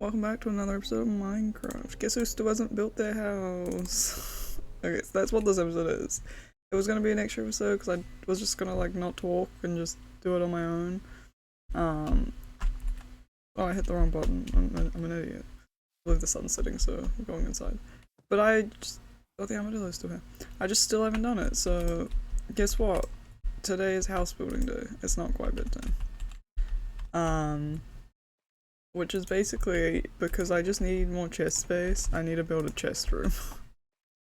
Welcome back to another episode of Minecraft. Guess who still hasn't built their house? Okay, so that's what this episode is. It was gonna be an extra episode because I was just gonna like not talk and just do it on my own. Oh, I hit the wrong button. I'm an idiot. I believe the sun's setting, so we're going inside. But I just, oh, the armadillo's still here. I just still haven't done it, so guess what? Today is house building day. It's not quite bedtime. Which is basically because I just need more chest space. I need to build a chest room.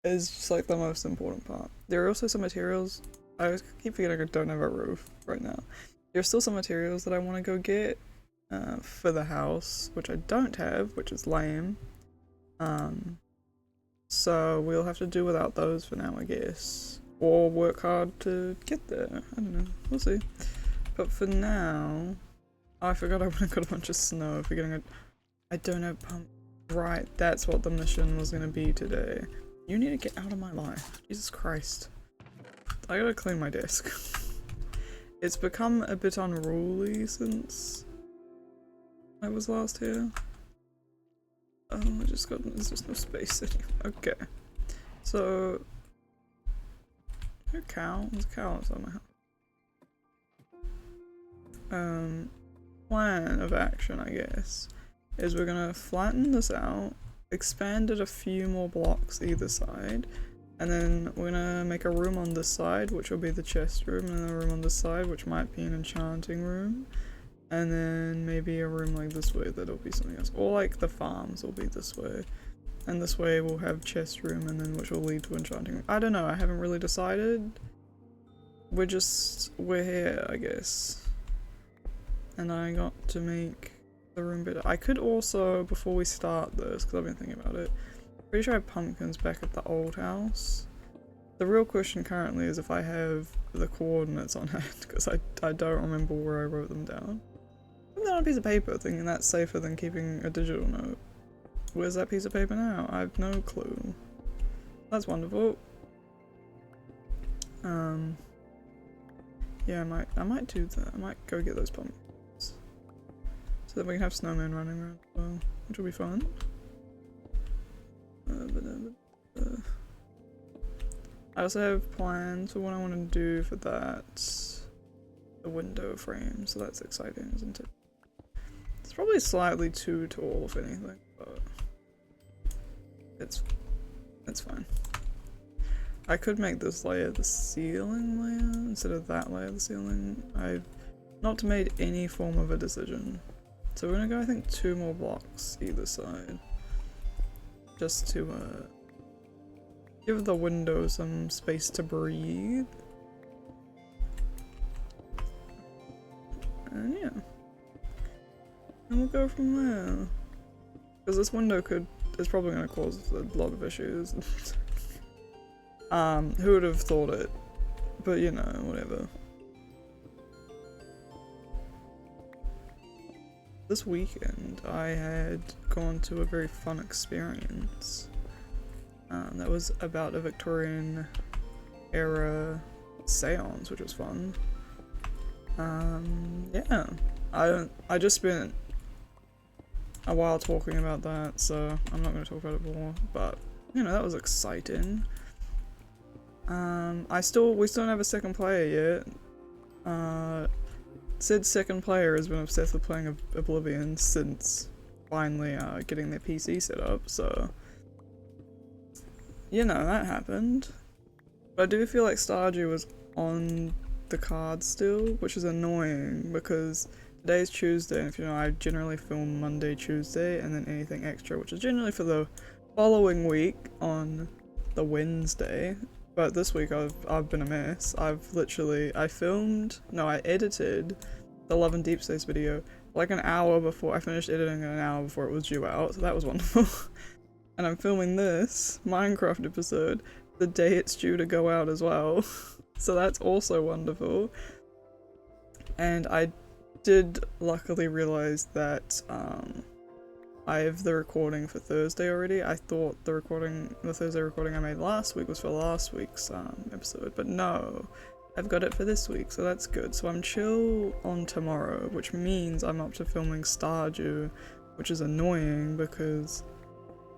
It's just like the most important part. There are also some materials. I keep forgetting I don't have a roof right now. There's still some materials that I want to go get for the house, which I don't have, which is lame. So we'll have to do without those for now, I guess. Or work hard to get there. I don't know. We'll see. But for now... Oh, I forgot I went and got a bunch of snow. I don't have pump. Right, that's what the mission was gonna be today. You need to get out of my life. Jesus Christ. I gotta clean my desk. It's become a bit unruly since I was last here. Oh, there's just no space anymore. Okay. So... There's a cow outside my house. Plan of action, I guess, is we're gonna flatten this out, expand it a few more blocks either side, and then we're gonna make a room on this side, which will be the chest room, and a room on this side, which might be an enchanting room, and then maybe a room like this way that'll be something else, or like the farms will be this way, and this way we'll have chest room, and then which will lead to enchanting room. I don't know, I haven't really decided. We're here, I guess. And I got to make the room better. I could also, before we start this, because I've been thinking about it, pretty sure I have pumpkins back at the old house. The real question currently is if I have the coordinates on hand, because I don't remember where I wrote them down. I put them on a piece of paper, thinking that's safer than keeping a digital note. Where's that piece of paper now? I have no clue. That's wonderful. Yeah, I might do that. I might go get those pumpkins. So that we can have snowmen running around as well, which will be fun. I also have plans for what I want to do for that. The window frame, so that's exciting, isn't it? It's probably slightly too tall, if anything, but it's fine. I could make this layer the ceiling layer instead of that layer the ceiling. I've not made any form of a decision. So we're gonna go, I think, 2 more blocks either side. Just to give the window some space to breathe. And yeah. And we'll go from there. Because this window is probably gonna cause a lot of issues. Who would have thought it? But you know, whatever. This weekend I had gone to a very fun experience that was about a Victorian era seance, which was fun. Yeah, I just spent a while talking about that, so I'm not going to talk about it more, but you know, that was exciting. We still don't have a second player yet. Said second player has been obsessed with playing Oblivion since finally getting their PC set up, so you know, that happened. But I do feel like Stardew was on the card still, which is annoying because today's Tuesday, and if you know, I generally film Monday, Tuesday, and then anything extra, which is generally for the following week on the Wednesday. But this week I've been a mess. I edited the Love and Deep Space video like an hour before I finished editing it, an hour before it was due out, so that was wonderful. And I'm filming this Minecraft episode the day it's due to go out as well. So that's also wonderful. And I did luckily realize that I have the recording for Thursday already. I thought the Thursday recording I made last week was for last week's episode, but no, I've got it for this week, so that's good. So I'm chill on tomorrow, which means I'm up to filming Stardew which is annoying because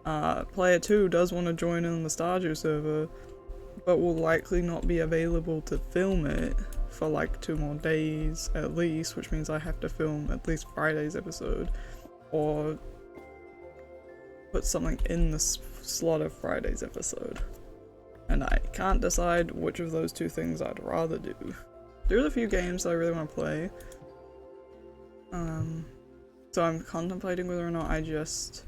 player 2 does want to join in the Stardew server, but will likely not be available to film it for like 2 more days at least, which means I have to film at least Friday's episode, or put something in the slot of Friday's episode. And I can't decide which of those two things I'd rather do. There's a few games that I really want to play. So I'm contemplating whether or not I just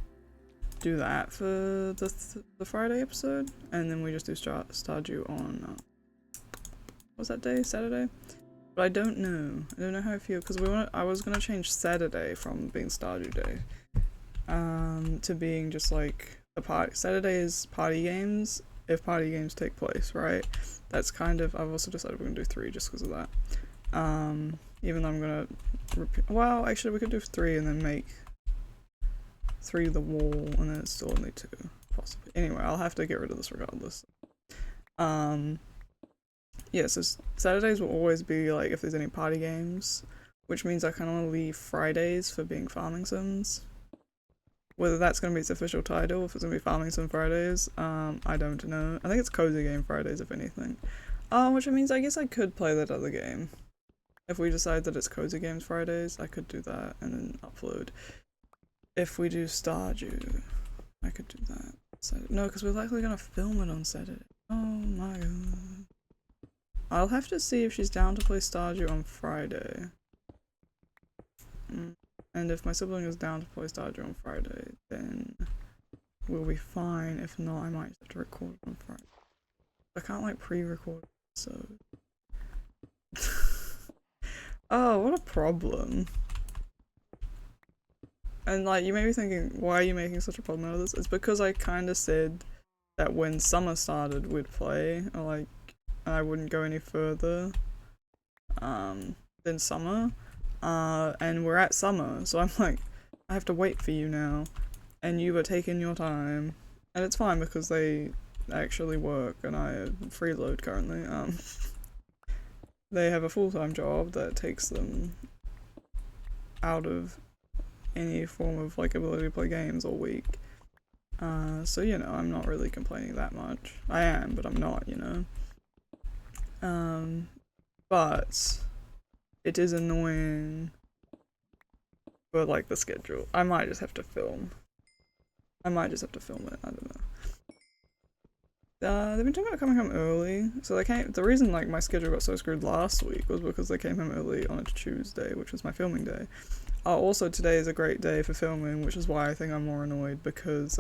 do that for the Friday episode, and then we just do Stardew on what's that day? Saturday? But I don't know. I don't know how I feel because I was gonna change Saturday from being Stardew Day to being just like the party. Saturday is party games if party games take place, right? That's kind of, I've also decided we're gonna do 3 just because of that. Even though I'm gonna well, actually we could do 3 and then make 3 the wall, and then it's still only 2, possibly. Anyway, I'll have to get rid of this regardless. Yeah, so Saturdays will always be like if there's any party games, which means I can only leave Fridays for being Farming Sims. Whether that's going to be its official title, if it's going to be Farming Sim Fridays, I don't know. I think it's Cozy Game Fridays, if anything. Which means I guess I could play that other game. If we decide that it's Cozy Games Fridays, I could do that and then upload. If we do Stardew, I could do that. No, because we're likely going to film it on Saturday. Oh my god. I'll have to see if she's down to play Stardew on Friday. And if my sibling is down to play Stardew on Friday, then we'll be fine. If not, I might have to record on Friday. I can't like pre-record, so... Oh, what a problem. And like, you may be thinking, why are you making such a problem out of this? It's because I kind of said that when summer started we'd play, or like, and I wouldn't go any further than summer. And we're at summer, so I'm like, I have to wait for you now, and you were taking your time, and it's fine because they actually work, and I have freeload currently. They have a full-time job that takes them out of any form of like ability to play games all week. So you know, I'm not really complaining that much. I am, but I'm not, you know. But it is annoying for like the schedule. I might just have to film. I might just have to film it, I don't know. They've been talking about coming home early, so they came. The reason like my schedule got so screwed last week was because they came home early on a Tuesday, which was my filming day. Also today is a great day for filming, which is why I think I'm more annoyed because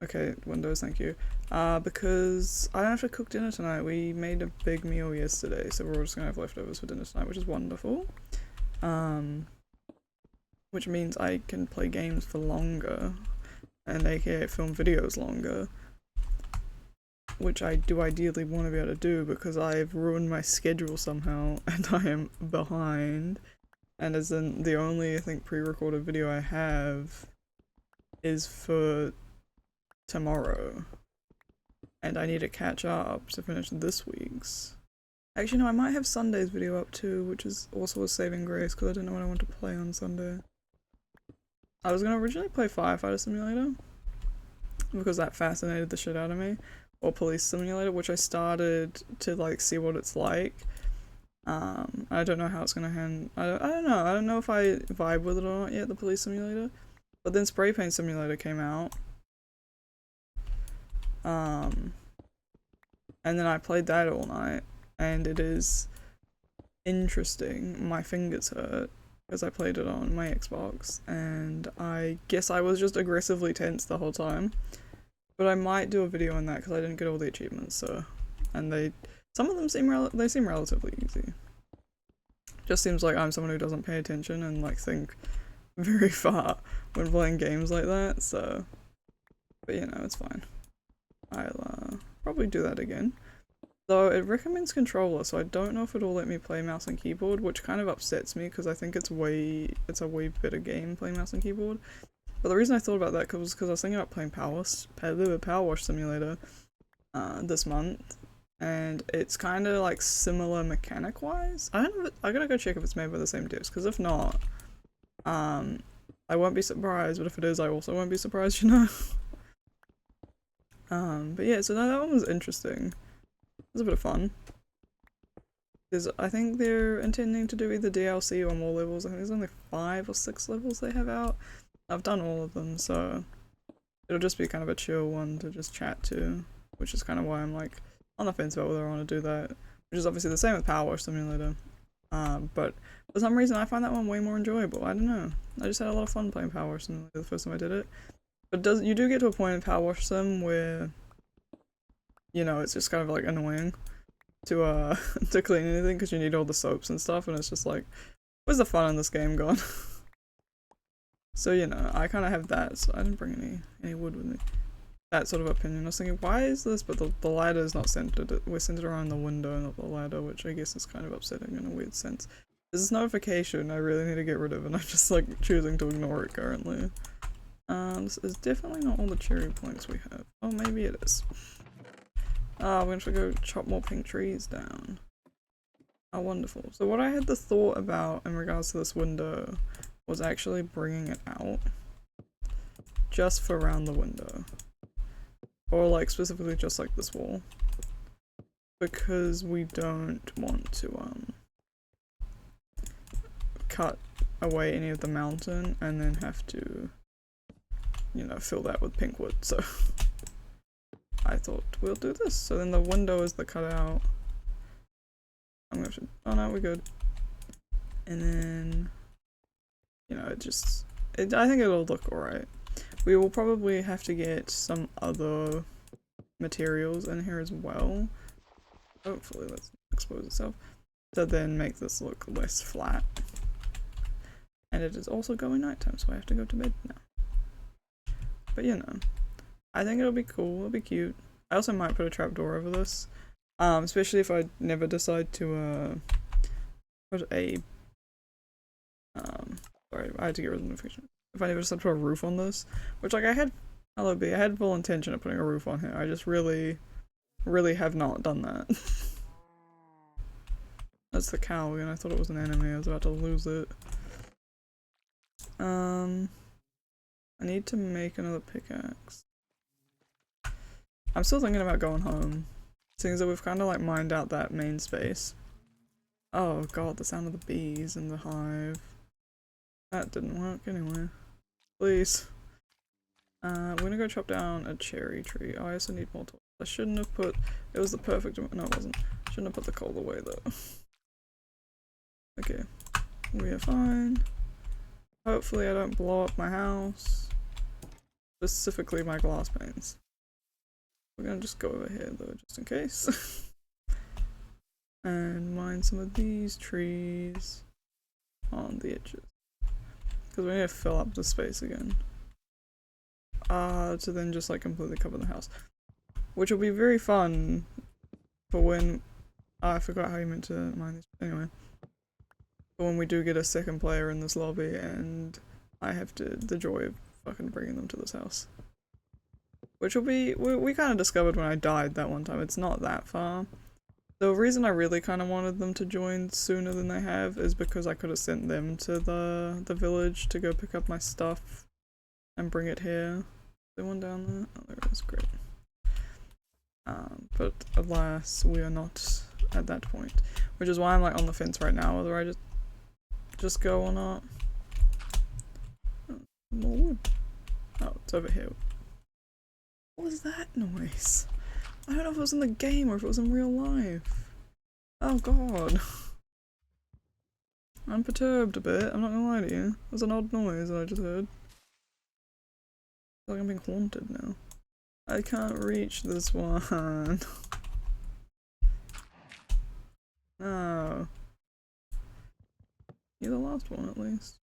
okay, Windows, thank you. Because I don't have to cook dinner tonight. We made a big meal yesterday, so we're all just gonna have leftovers for dinner tonight, which is wonderful. Which means I can play games for longer, and aka film videos longer. Which I do ideally want to be able to do because I've ruined my schedule somehow, and I am behind. And as in, the only, I think, pre-recorded video I have is for tomorrow, and I need to catch up to finish this week's. Actually no, I might have Sunday's video up too, which is also a saving grace because I didn't know what I want to play on Sunday. I was gonna originally play Firefighter Simulator because that fascinated the shit out of me, or Police Simulator, which I started to like see what it's like. I don't know how it's gonna hand. I don't know if I vibe with it or not yet, the Police Simulator. But then Spray Paint Simulator came out. And then I played that all night, and it is interesting. My fingers hurt because I played it on my Xbox, and I guess I was just aggressively tense the whole time. But I might do a video on that because I didn't get all the achievements, so... And some of them seem relatively easy. Just seems like I'm someone who doesn't pay attention and like think very far when playing games like that, so... But you know, it's fine. I'll probably do that again. Though it recommends controller, so I don't know if it'll let me play mouse and keyboard, which kind of upsets me because I think it's a way better game playing mouse and keyboard. But the reason I thought about that was because I was thinking about playing Power Wash Simulator this month, and it's kind of like similar mechanic wise. I don't know. I gotta go check if it's made by the same devs, because if not, I won't be surprised, but if it is, I also won't be surprised, you know? But yeah, so that one was interesting. It was a bit of fun. Because I think they're intending to do either DLC or more levels. I think there's only 5 or 6 levels they have out. I've done all of them, so it'll just be kind of a chill one to just chat to, which is kind of why I'm like on the fence about whether I want to do that, which is obviously the same with Power Wash Simulator. But for some reason I find that one way more enjoyable. I don't know. I just had a lot of fun playing Power Wash Simulator the first time I did it. But you do get to a point in Power Wash Sim where, you know, it's just kind of like annoying to to clean anything because you need all the soaps and stuff, and it's just like, where's the fun in this game gone? So, you know, I kind of have that, so I didn't bring any wood with me. That sort of opinion. I was thinking, why is this? But the ladder is not centered. We're centered around the window, not the ladder, which I guess is kind of upsetting in a weird sense. There's this notification I really need to get rid of, and I'm just like choosing to ignore it currently. This is definitely not all the cherry points we have. Oh, maybe it is. We're going to go chop more pink trees down. Oh, wonderful. So what I had the thought about in regards to this window was actually bringing it out just for around the window. Or like specifically just like this wall. Because we don't want to cut away any of the mountain and then have to, you know, fill that with pink wood, so I thought we'll do this. So then the window is the cutout. I'm gonna oh no, we're good. And then, you know, I think it'll look alright. We will probably have to get some other materials in here as well. Hopefully let's expose itself. To then make this look less flat. And it is also going nighttime, so I have to go to bed now. But you know, I think it'll be cool, it'll be cute. I also might put a trapdoor over this. Especially if I never decide to put a sorry, I had to get rid of the notification. If I never decide to put a roof on this, which like I had full intention of putting a roof on here. I just really have not done that. That's the cow again. I thought it was an enemy. I was about to lose it. I need to make another pickaxe. I'm still thinking about going home. Seeing as though we've kind of like mined out that main space. Oh god, the sound of the bees in the hive. That didn't work anyway. Please. We're gonna go chop down a cherry tree. Oh, I also need more torches. I shouldn't have put... It was the perfect... No, it wasn't. Shouldn't have put the coal away though. Okay. We are fine. Hopefully I don't blow up my house. Specifically my glass panes. We're gonna just go over here though, just in case. And mine some of these trees on the edges. Because we need to fill up the space again. To then just like completely cover the house. Which will be very fun for when... Oh, I forgot how you meant to mine these. Anyway. For when we do get a second player in this lobby and I have the joy of fucking bringing them to this house. Which will be... We kind of discovered when I died that one time. It's not that far. The reason I really kind of wanted them to join sooner than they have is because I could have sent them to the village to go pick up my stuff and bring it here. Is there one down there? Oh, there it is. Great. But alas, we are not at that point. Which is why I'm like on the fence right now, whether I just go or not. Oh, more wood. Oh, it's over here. What was that noise? I don't know if it was in the game or if it was in real life. Oh god. I'm perturbed a bit, I'm not gonna lie to you. It was an odd noise that I just heard. I feel like I'm being haunted now. I can't reach this one. No. You're the last one at least.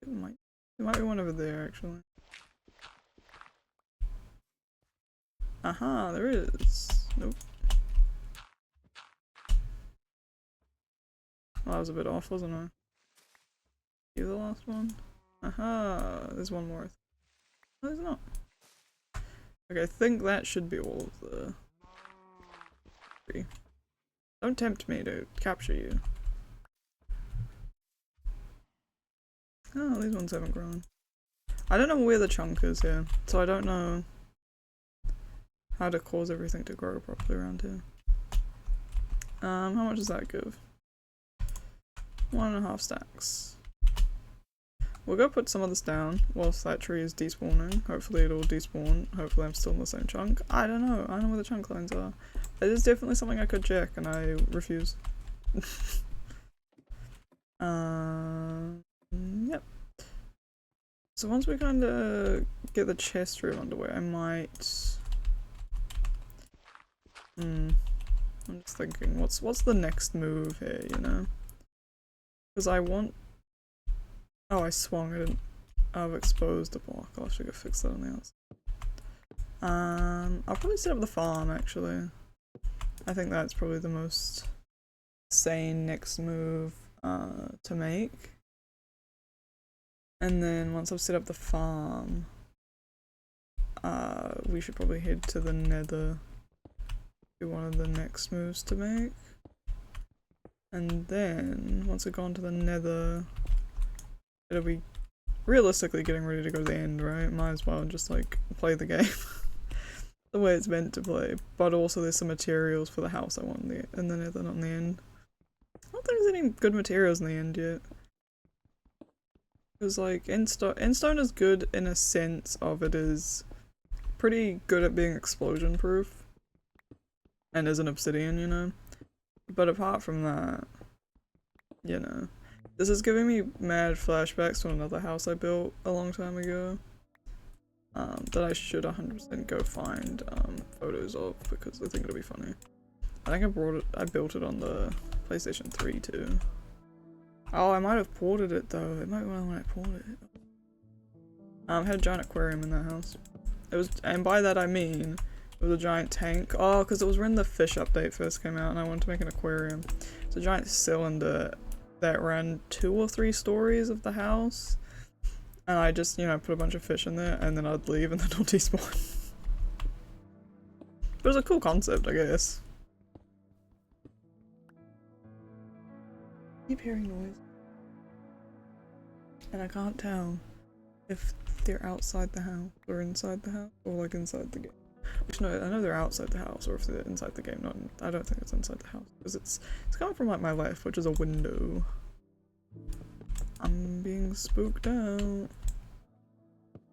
There might be one over there actually. Aha, there is. Nope. Well, I was a bit off, wasn't I? You the last one? Aha, there's one more. No, there's not. Okay, I think that should be all of the... Don't tempt me to capture you. Oh, these ones haven't grown. I don't know where the chunk is here, so I don't know how to cause everything to grow properly around here. How much does that give? 1.5 stacks. We'll go put some of this down whilst that tree is despawning. Hopefully it'll despawn. Hopefully I'm still in the same chunk. I don't know. I don't know where the chunk lines are. It is definitely something I could check and I refuse. Yep. So once we kind of get the chest room underway, I might... I'm just thinking, what's the next move here, you know? Because I want... Oh, I swung. I didn't... I've exposed the block. I'll have to go fix that on the outside. I'll probably set up the farm, actually. I think that's probably the most sane next move to make. And then once I've set up the farm, we should probably head to the nether. Be one of the next moves to make. And then, once we've gone to the nether, it'll be realistically getting ready to go to the end, right? Might as well just like play the game the way it's meant to play. But also there's some materials for the house I want in the nether, not in the end. I don't think there's any good materials in the end yet. Because like, endstone is good in a sense of it is pretty good at being explosion proof. And is an obsidian, you know? But apart from that, you know, this is giving me mad flashbacks to another house I built a long time ago. That I should 100% go find photos of because I think it'll be funny. I think I built it on the PlayStation 3 too. Oh, I might have ported it though. It might be when I ported it. Had a giant aquarium in that house. It was, and by that I mean it was a giant tank. Oh, because it was when the fish update first came out and I wanted to make an aquarium. It's a giant cylinder that ran 2 or 3 stories of the house. And I just, you know, put a bunch of fish in there and then I'd leave and then it'll despawn. But it was a cool concept, I guess. I keep hearing noise. And I can't tell if they're outside the house or inside the house or like inside the game. Which no, I know they're outside the house or if they're inside the game. Not, I don't think it's inside the house because it's coming from like my left, which is a window. I'm being spooked out.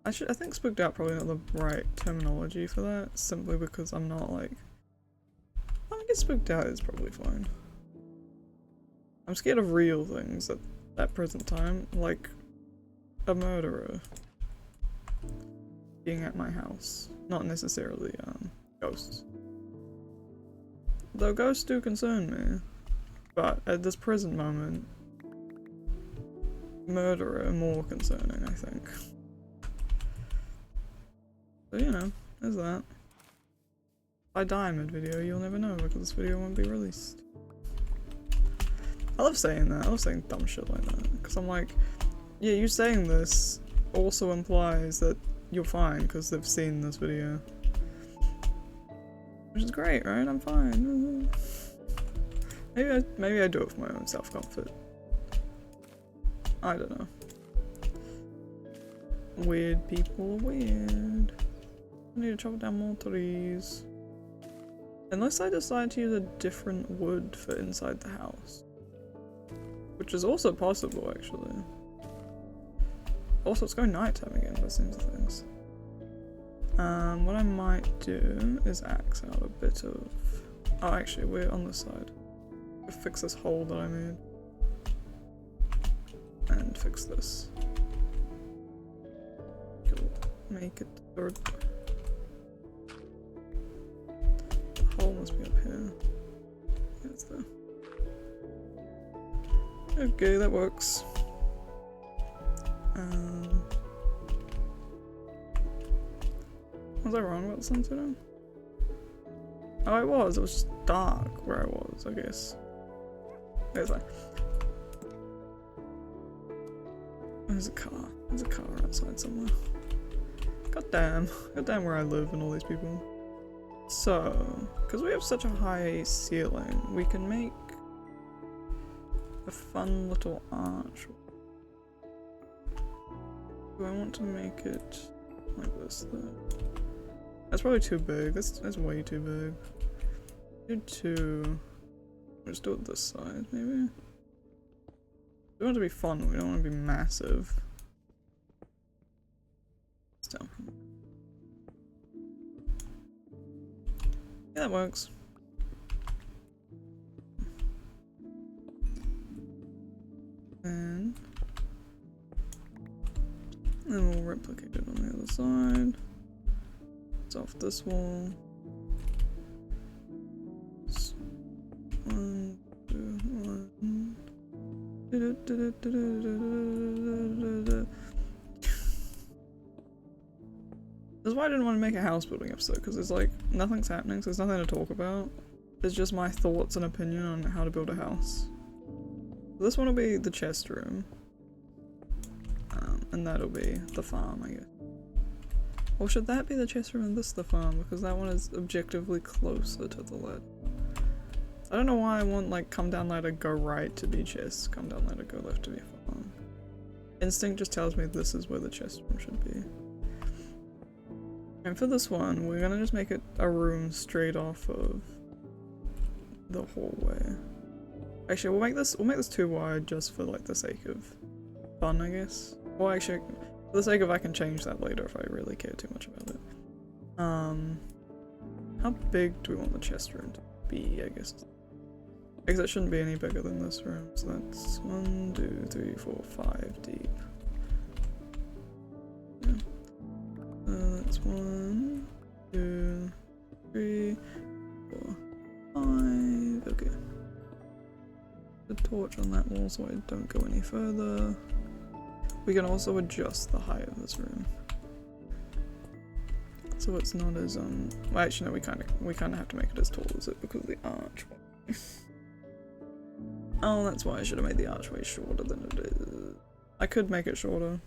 I think spooked out probably not the right terminology for that, simply because I'm not like... I guess spooked out is probably fine. I'm scared of real things at that present time, like a murderer being at my house. Not necessarily ghosts. Though ghosts do concern me, but at this present moment, murderer more concerning, I think. So you know, there's that. If I die mid-video, you'll never know because this video won't be released. I love saying that. I love saying dumb shit like that. Because I'm like, yeah, you saying this also implies that you're fine because they've seen this video. Which is great, right? I'm fine. Maybe I do it for my own self-comfort. I don't know. Weird people are weird. I need to chop down more trees. Unless I decide to use a different wood for inside the house. Which is also possible, actually. Also, it's going nighttime again by the seems of things. What I might do is axe out a bit of... Oh, actually, we're on this side. We'll fix this hole that I made. And fix this. Cool. Make it third. The hole must be up here. Yeah, it's there. Okay, that works. Was I wrong about the sunset? Oh, it was just dark where I was, I guess. There's a car. There's a car outside somewhere. God damn where I live and all these people. So, because we have such a high ceiling, we can make a fun little arch. Do I want to make it like this though? That's probably too big. That's way too big. Do two. Just do it this size, maybe. We want it to be fun. We don't want to be massive. So. Yeah, that works. And then we'll replicate it on the other side. It's off this wall. One, two, one. That's why I didn't want to make a house building episode, because there's like nothing's happening, so there's nothing to talk about. It's just my thoughts and opinion on how to build a house. This one will be the chest room. And that'll be the farm, I guess. Or should that be the chest room and this the farm? Because that one is objectively closer to the ladder. I don't know why I want like come down ladder, go right to be chest, come down ladder, go left to be farm. Instinct just tells me this is where the chest room should be. And for this one, we're gonna just make it a room straight off of the hallway. Actually, we'll make this too wide just for like the sake of fun, I guess. Well, actually, for the sake of I can change that later if I really care too much about it. How big do we want the chest room to be, I guess? Because it shouldn't be any bigger than this room, so that's 1, 2, 3, 4, 5 deep. Yeah. That's 1, 2, 3, 4, 5. Okay. The torch on that wall so I don't go any further. We can also adjust the height of this room. So it's not as well, actually no, we kinda have to make it as tall as it because of the archway. Oh, that's why I should have made the archway shorter than it is. I could make it shorter.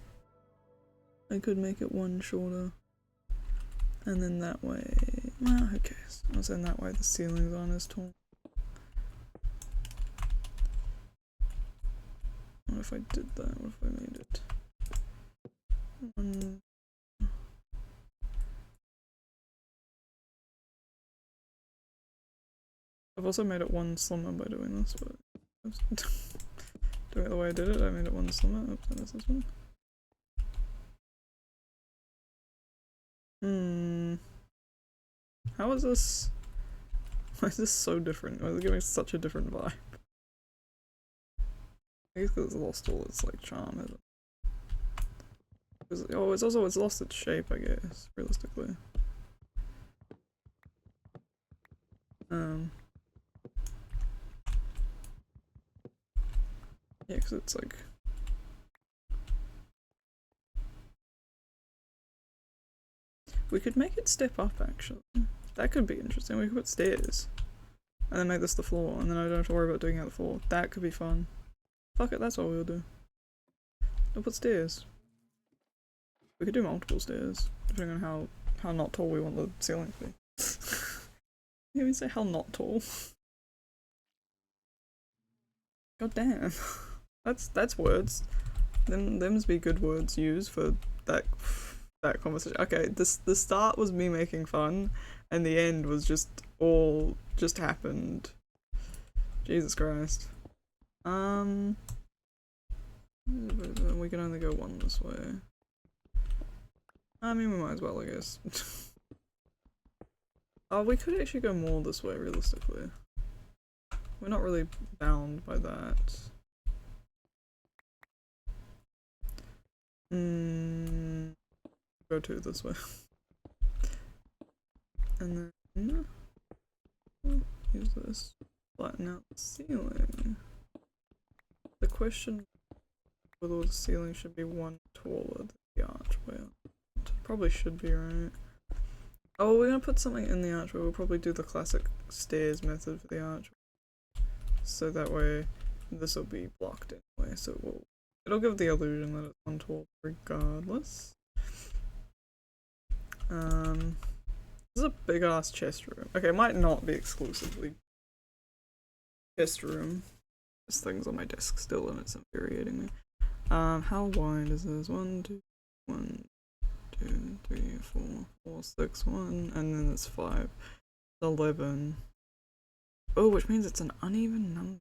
I could make it 1 shorter. And then that way, well, who cares? I was saying that way the ceilings aren't as tall. What if I did that? What if I made it 1? I've also made it 1 slimmer by doing this, but doing it the way I did it, I made it 1 slimmer. Oops, I missed this one. How is this? Why is this so different? Why is it giving such a different vibe? I guess because it's lost all its like charm, is it? Oh, it's lost its shape, I guess, realistically. Yeah, because it's like... We could make it step up, actually. That could be interesting. We could put stairs. And then make this the floor, and then I don't have to worry about digging out the floor. That could be fun. Fuck it, that's what we'll do. We'll put stairs. We could do multiple stairs, depending on how not tall we want the ceiling to be. You even say how not tall? God damn. That's words. Them's be good words used for that conversation. Okay, the start was me making fun, and the end was just happened. Jesus Christ. We can only go 1 this way. I mean, we might as well, I guess. Oh, we could actually go more this way, realistically. We're not really bound by that. Go 2 this way. And then use this. Flatten out the ceiling. The question whether the ceiling should be 1 taller than the archway. It probably should be, right? Oh, we're gonna put something in the archway. We'll probably do the classic stairs method for the archway. So that way this will be blocked anyway, so it'll give the illusion that it's 1 tall regardless. This is a big ass chest room. Okay, it might not be exclusively chest room. This thing's on my desk still and it's infuriating me. How wide is this? 1, 2, 1, 2, 3, 4, 4, 6, 1, and then it's 5. 11. Oh, which means it's an uneven number.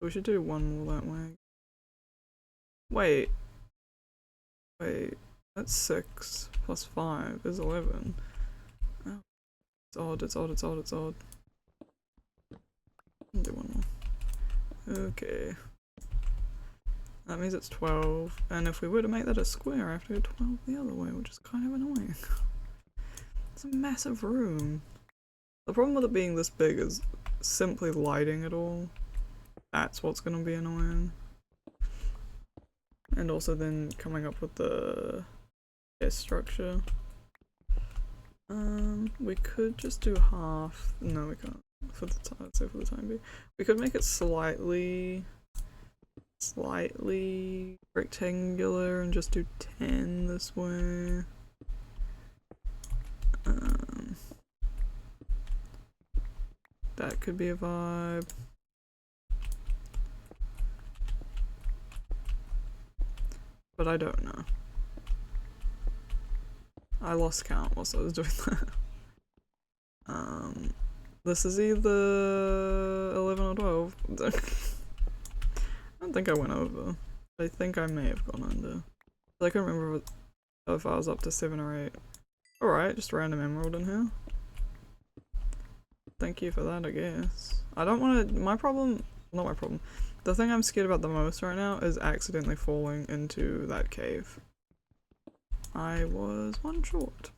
We should do one more that way. Wait. Wait. That's 6 plus 5 is 11. Oh. It's odd, it's odd, it's odd, it's odd. I'll do one more. Okay. That means it's 12. And if we were to make that a square, I have to go 12 the other way, which is kind of annoying. It's a massive room. The problem with it being this big is simply lighting it all. That's what's gonna be annoying. And also then coming up with the structure. We could just do half. No, we can't. For the time, I'd say for the time being. We could make it slightly rectangular and just do 10 this way. That could be a vibe. But I don't know. I lost count whilst I was doing that. This is either 11 or 12. I don't think I went over. I think I may have gone under. I can't remember if I was up to 7 or 8. Alright, just a random emerald in here. Thank you for that, I guess. I don't want to. Not my problem. The thing I'm scared about the most right now is accidentally falling into that cave. I was 1 short.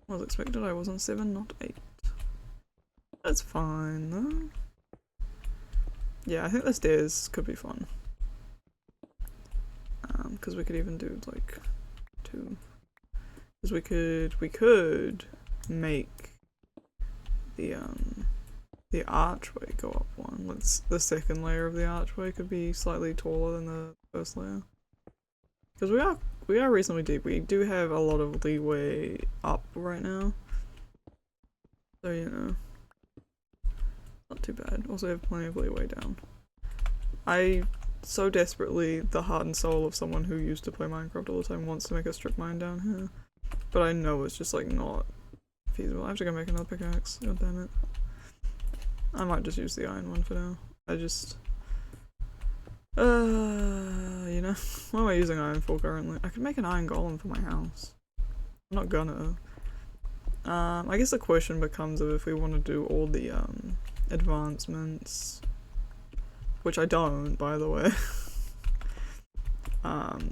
Was expected I was on 7, not 8. That's fine though. Yeah, I think the stairs could be fun. Because we could even do like 2. Because we could make the archway go up 1. The second layer of the archway could be slightly taller than the first layer. Because we are reasonably deep. We do have a lot of leeway up right now. So, you know. Not too bad. Also have plenty of leeway down. I so desperately, the heart and soul of someone who used to play Minecraft all the time wants to make a strip mine down here. But I know it's just like not feasible. I have to go make another pickaxe. God damn it. I might just use the iron one for now. I just... you know, what am I using iron for currently? I could make an iron golem for my house. I'm not gonna. I guess the question becomes of if we want to do all the advancements, which I don't, by the way.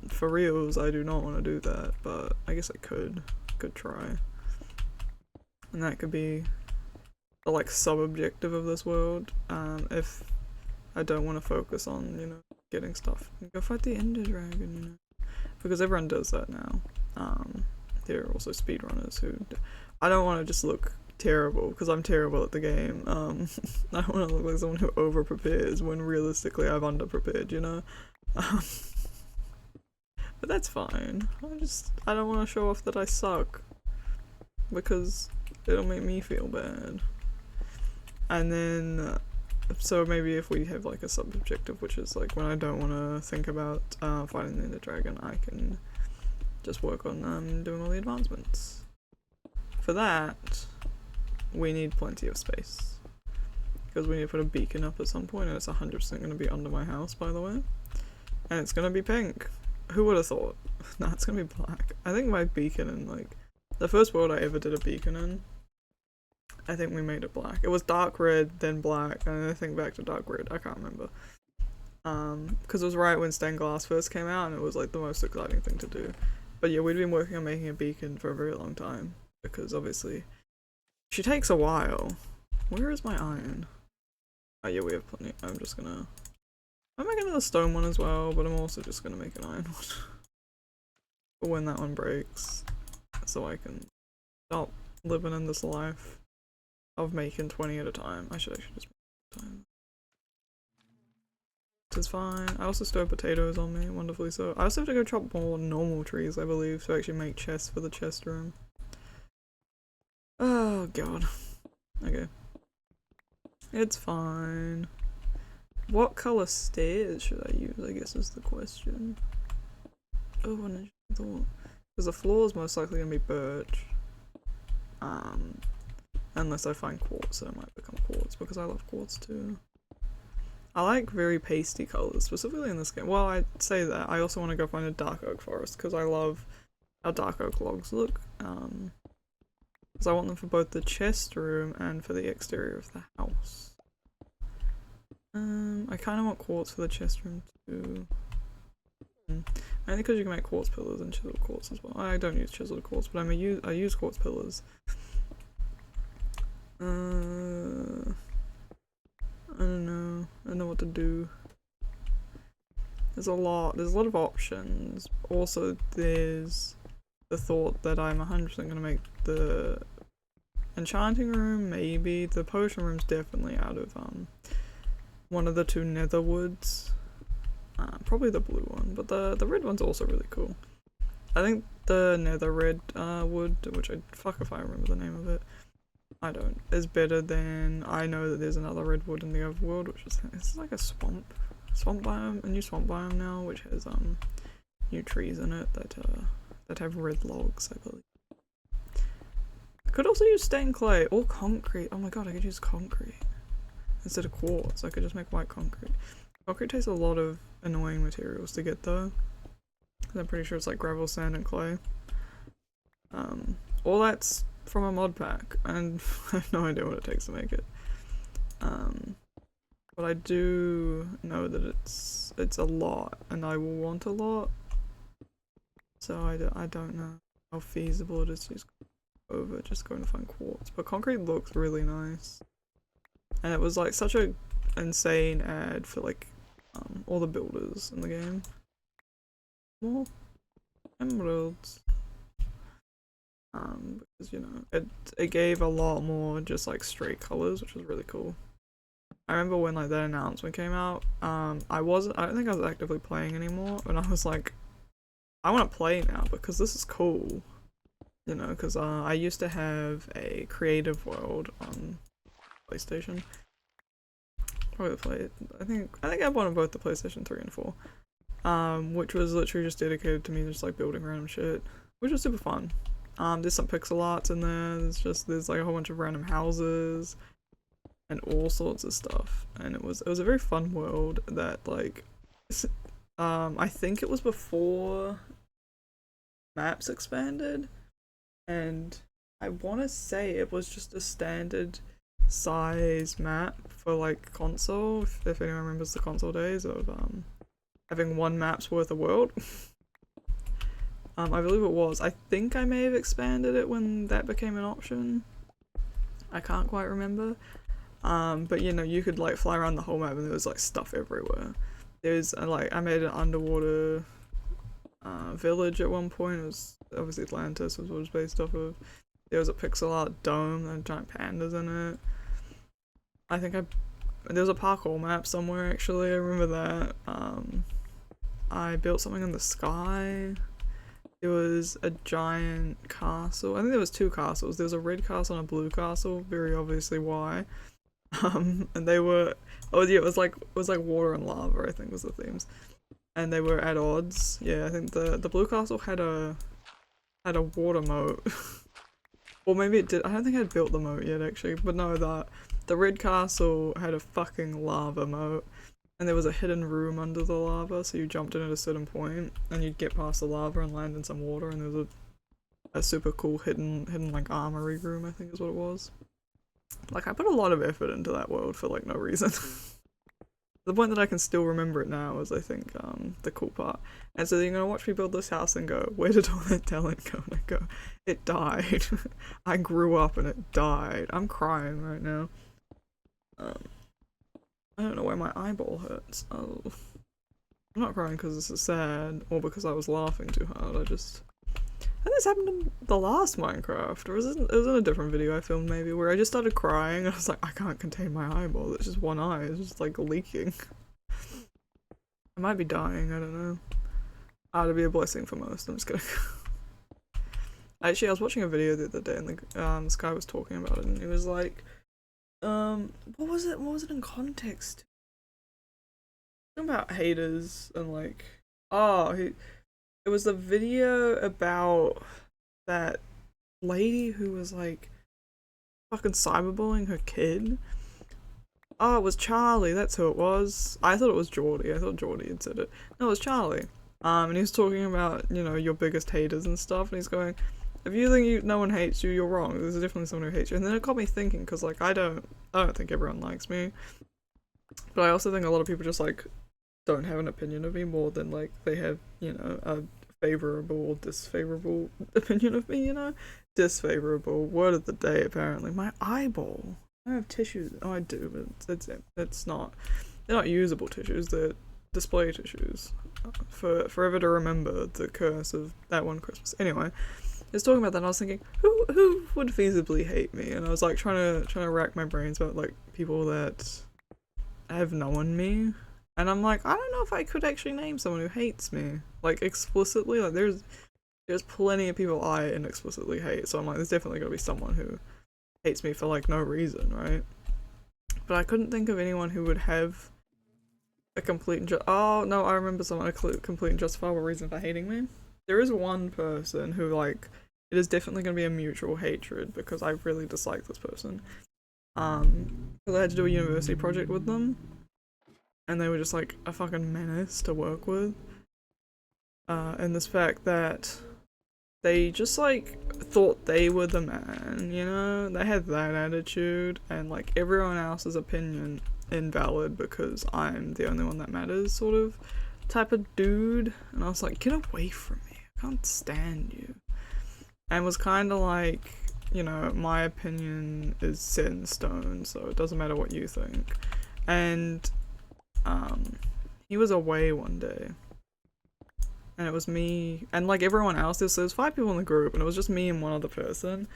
For reals, I do not want to do that, but I guess I could try. And that could be the like sub-objective of this world, if I don't want to focus on, you know, getting stuff. Go fight the Ender Dragon, you know. Because everyone does that now. There are also speedrunners who... I don't want to just look terrible, because I'm terrible at the game. I don't want to look like someone who over-prepares when realistically I've under-prepared, you know? But that's fine. I don't want to show off that I suck. Because it'll make me feel bad. And then... so maybe if we have like a sub-objective, which is like when I don't want to think about fighting the Ender Dragon, I can just work on doing all the advancements. For that, we need plenty of space. Because we need to put a beacon up at some point, and it's 100% going to be under my house, by the way. And it's going to be pink. Who would have thought? Nah, it's going to be black. I think my beacon in like... the first world I ever did a beacon in, I think we made it black. It was dark red, then black, and then I think back to dark red. I can't remember. Because it was right when stained glass first came out, and it was like the most exciting thing to do. But yeah, we'd been working on making a beacon for a very long time. Because obviously, she takes a while. Where is my iron? Oh yeah, we have plenty. I'm making another stone one as well, but I'm also just gonna make an iron one. For when that one breaks. So I can stop living in this life of making 20 at a time. I should actually just make it time. This is fine. I also still have potatoes on me, wonderfully so. I also have to go chop more normal trees, I believe, to actually make chests for the chest room. Oh god. Okay. It's fine. What color stairs should I use, I guess is the question. Oh, an interesting thought. Because the floor is most likely gonna be birch. Unless I find quartz, so it might become quartz because I love quartz too. I like very pasty colours, specifically in this game. Well, I'd say that. I also want to go find a dark oak forest because I love how dark oak logs look. Because I want them for both the chest room and for the exterior of the house. I kind of want quartz for the chest room too. Only because you can make quartz pillars and chiseled quartz as well. I don't use chiseled quartz, but I use quartz pillars. I don't know. I don't know what to do. There's a lot of options. Also, there's the thought that I'm 100% gonna make the enchanting room, maybe. The potion room's definitely out of one of the two nether woods. Probably the blue one, but the red one's also really cool. I think the nether red wood, which fuck if I remember the name of it, I don't, is better than, I know that there's another redwood in the overworld, which is, it's like a swamp biome, a new swamp biome now, which has new trees in it that have red logs, I believe. I could also use stained clay or concrete. Oh my god, I could use concrete instead of quartz. I could just make white concrete. Concrete takes a lot of annoying materials to get though. I'm pretty sure it's like gravel, sand, and clay. All that's from a mod pack, and I have no idea what it takes to make it. But I do know that it's a lot, and I will want a lot. So I don't know how feasible it is to just going to find quartz. But concrete looks really nice, and it was like such a insane ad for like all the builders in the game. More emeralds. Because, you know, it gave a lot more just like straight colors, which was really cool. I remember when like that announcement came out, I don't think I was actively playing anymore, and I was like, I want to play now because this is cool, you know, because I used to have a Creative World on PlayStation. Probably played, I think I have one of both the PlayStation 3 and 4, which was literally just dedicated to me just like building random shit, which was super fun. There's some pixel arts in there, there's like a whole bunch of random houses and all sorts of stuff, and it was a very fun world that like I think it was before maps expanded, and I want to say it was just a standard size map for like console, if anyone remembers the console days of having one map's worth of world. I believe it was. I think I may have expanded it when that became an option. I can't quite remember. But you know, you could like fly around the whole map and there was like stuff everywhere. There's like, I made an underwater village at one point. It was obviously Atlantis was what it was based off of. There was a pixel art dome and giant pandas in it. I think there was a parkour map somewhere actually, I remember that. I built something in the sky. There was a giant castle. I think there was two castles. There was a red castle and a blue castle, very obviously why. And they were, oh yeah, it was like water and lava, I think was the themes. And they were at odds. Yeah, I think the blue castle had a water moat. Or maybe it did. I don't think I'd built the moat yet actually, but no, the red castle had a fucking lava moat. And there was a hidden room under the lava, so you jumped in at a certain point, and you'd get past the lava and land in some water, and there was a super cool hidden like armory room, I think is what it was. Like, I put a lot of effort into that world for like no reason. The point that I can still remember it now is, I think, the cool part. And so you're gonna watch me build this house and go, where did all that talent go? And I go, it died. I grew up and it died. I'm crying right now. I don't know why my eyeball hurts. Oh. I'm not crying because this is sad, or because I was laughing too hard. I think this happened in the last Minecraft, or it was in a different video I filmed maybe, where I just started crying and I was like, I can't contain my eyeball, it's just one eye, it's just like leaking. I might be dying, I don't know. It'd be a blessing for most, I'm just kidding. Actually, I was watching a video the other day and this guy was talking about it and he was like, what was it in context? Something about haters and like, oh, It was the video about that lady who was like fucking cyberbullying her kid. Oh, it was Charlie, that's who it was. I thought it was Geordie. I thought Geordie had said it. No, it was Charlie. And he was talking about, you know, your biggest haters and stuff, and he's going, if you think no one hates you, you're wrong. There's definitely someone who hates you. And then it got me thinking, because like I don't think everyone likes me. But I also think a lot of people just like don't have an opinion of me more than like they have, you know, a favorable or disfavorable opinion of me, you know? Disfavorable. Word of the day, apparently. My eyeball. I have tissues. Oh, I do, but it's not. They're not usable tissues. They're display tissues. For forever to remember the curse of that one Christmas. Anyway, I was talking about that, and I was thinking, who would feasibly hate me? And I was like trying to rack my brains about like people that have known me, and I'm like, I don't know if I could actually name someone who hates me like explicitly. Like there's plenty of people I inexplicitly hate, so I'm like, there's definitely gonna be someone who hates me for like no reason, right? But I couldn't think of anyone who would have a complete oh no, I remember someone a complete and justifiable reason for hating me. There is one person who like it is definitely going to be a mutual hatred because I really dislike this person. Because I had to do a university project with them, and they were just like a fucking menace to work with. And this fact that they just like thought they were the man, you know? They had that attitude, and like everyone else's opinion invalid because I'm the only one that matters, sort of type of dude. And I was like, get away from me, I can't stand you. And was kind of like, you know, my opinion is set in stone, so it doesn't matter what you think. And he was away one day, and it was me and like everyone else. There was 5 people in the group, and it was just me and one other person,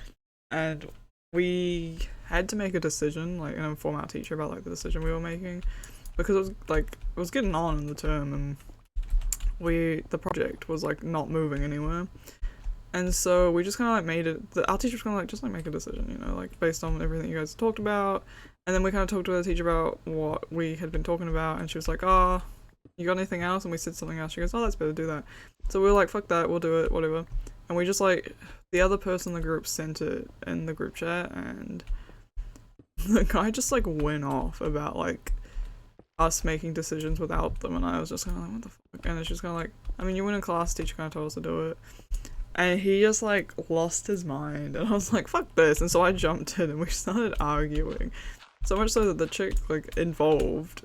and we had to make a decision, like, and inform our teacher about like the decision we were making, because it was like it was getting on in the term, and the project was like not moving anywhere. And so we just kind of like made it, our teacher was kind of like, just like make a decision, you know, like based on everything you guys talked about. And then we kind of talked to the teacher about what we had been talking about, and she was like, oh, you got anything else? And we said something else. She goes, oh, that's better, do that. So we were like, fuck that, we'll do it, whatever. And we just like, the other person in the group sent it in the group chat, and the guy just like went off about like us making decisions without them, and I was just kind of like, what the fuck? And it's just kind of like, I mean, you went in class, teacher kind of told us to do it. And he just like lost his mind, and I was like, fuck this. And so I jumped in and we started arguing. So much so that the chick like involved,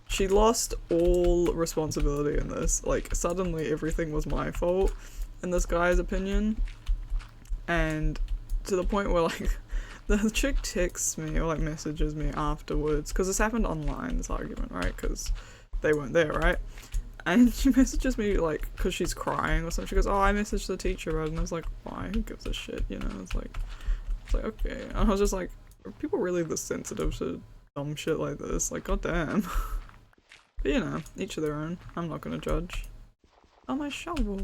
she lost all responsibility in this. Like suddenly everything was my fault in this guy's opinion. And to the point where like the chick texts me or like messages me afterwards, because this happened online, this argument, right? Because they weren't there, right? And she messages me, like, because she's crying or something. She goes, oh, I messaged the teacher about it. And I was like, why? Who gives a shit, you know? It's like, okay. And I was just like, are people really this sensitive to dumb shit like this? Like, goddamn. But, you know, each of their own. I'm not gonna judge. Oh, my shovel.